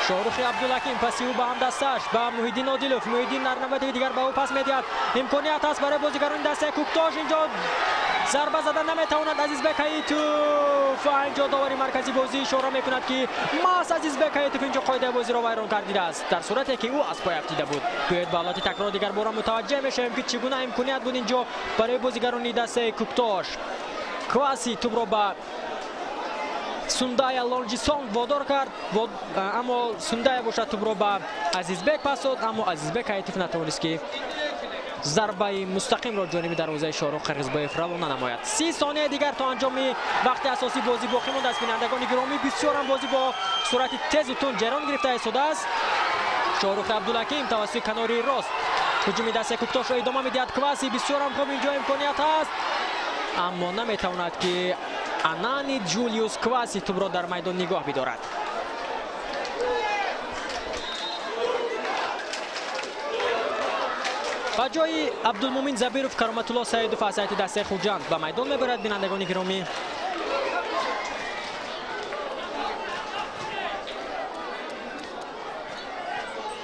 شاهرخ عبدالحکیم پسی او به هم دستش با محیدین عادلوف. محیدین در نوبت دیگر به او پس می‌دهد. امکانیت است برای بازیگران دسته کوکتاش. اینجا ضربه زدن نمی‌تواند عزیزبک حییتوف. اینجا داوری مرکزی بازی اشاره می‌کند که ماس عزیزبک حییتوف اینجا قاعده بازی را ویران کرده است در صورتی که او از پای افتیده بود. بیاید به حالت تکرار دیگر بار متوجه میشیم که چگونه امکانیت بود اینجا برای بازیگران دسته کوکتاش. کواسی توپ را به سوندای لونجیسونگ وادار کرد، اما سوندای باشد توپ را به عزیزبک پس داد، اما عزیزبک حییتوف نتوانست که ضربه مستقیم را جانب دروازه شاهرخ قرغیزبایف روان نماید. 30 ثانیه دیگر تا انجام وقت اساسی بازی باقی مانده است. بینندگان گرامی، بسیار هم بازی با سرعت تیز و تند جریان گرفته ایستاده است. شاهرخ عبدالحکیم توسط کناری راست هجوم دسته کوکتاش را ادامه میدهد. کواسی بسیار هم خوب اینجا امکانیت است، اما نمیتواند که انانی جولیوس کواسی توپ را در میدان نگاه بدارد. با جای عبدالمومن زبیروف کرامت الله سعیدوف از هیئت دسته خوجان به میدان میبرد. بینندگان گرامی،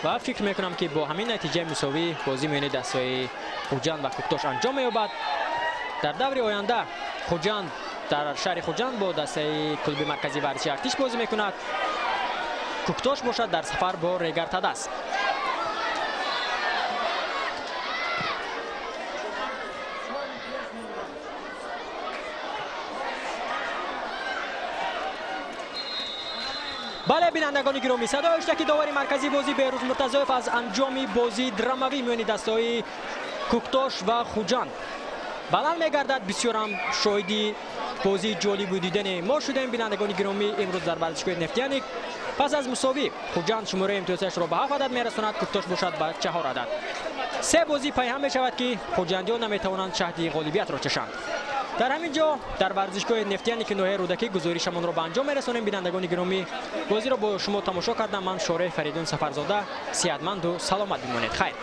و فکر میکنم که با همین نتیجه مساوی بازی میان دسته خوجان و کوکتاش انجام مییابد. در دور آینده خوجان در شهر خوجان با دسته کلب مرکزی ورزشی ارتش بازی میکند. کوکتاش باشد در سفر با ریگر تدس. بله بینندگان گرامی، صدای اشتکی داوری مرکزی بازی بهروز مرتضایف از انجام بازی دراموی میان دسته‌های کوکتاش و خوجان بلند میگردد. بسیار هم شاهدی بازی جالب دیدن ما شدیم. بینندگان گرامی، امروز در ورزشگاه نفتیانی پس از مساوی خوجان شماره امتیازش را به 7 عدد میرساند، کوکتاش باشد به 4 عدد. 3 بازی پای هم میشود که خوجندیان نمیتوانند شهد غالبیت را چشند. در همین جا در ورزشگاه نفتیانی که نوحه رودکی گزارشمان را به انجام میرسانیم. بینندگان گرامی، بازی را با شما تماشا کردم. من شارع فریدون سفرزاده، صحتمند و سلامت بمانید. خیر.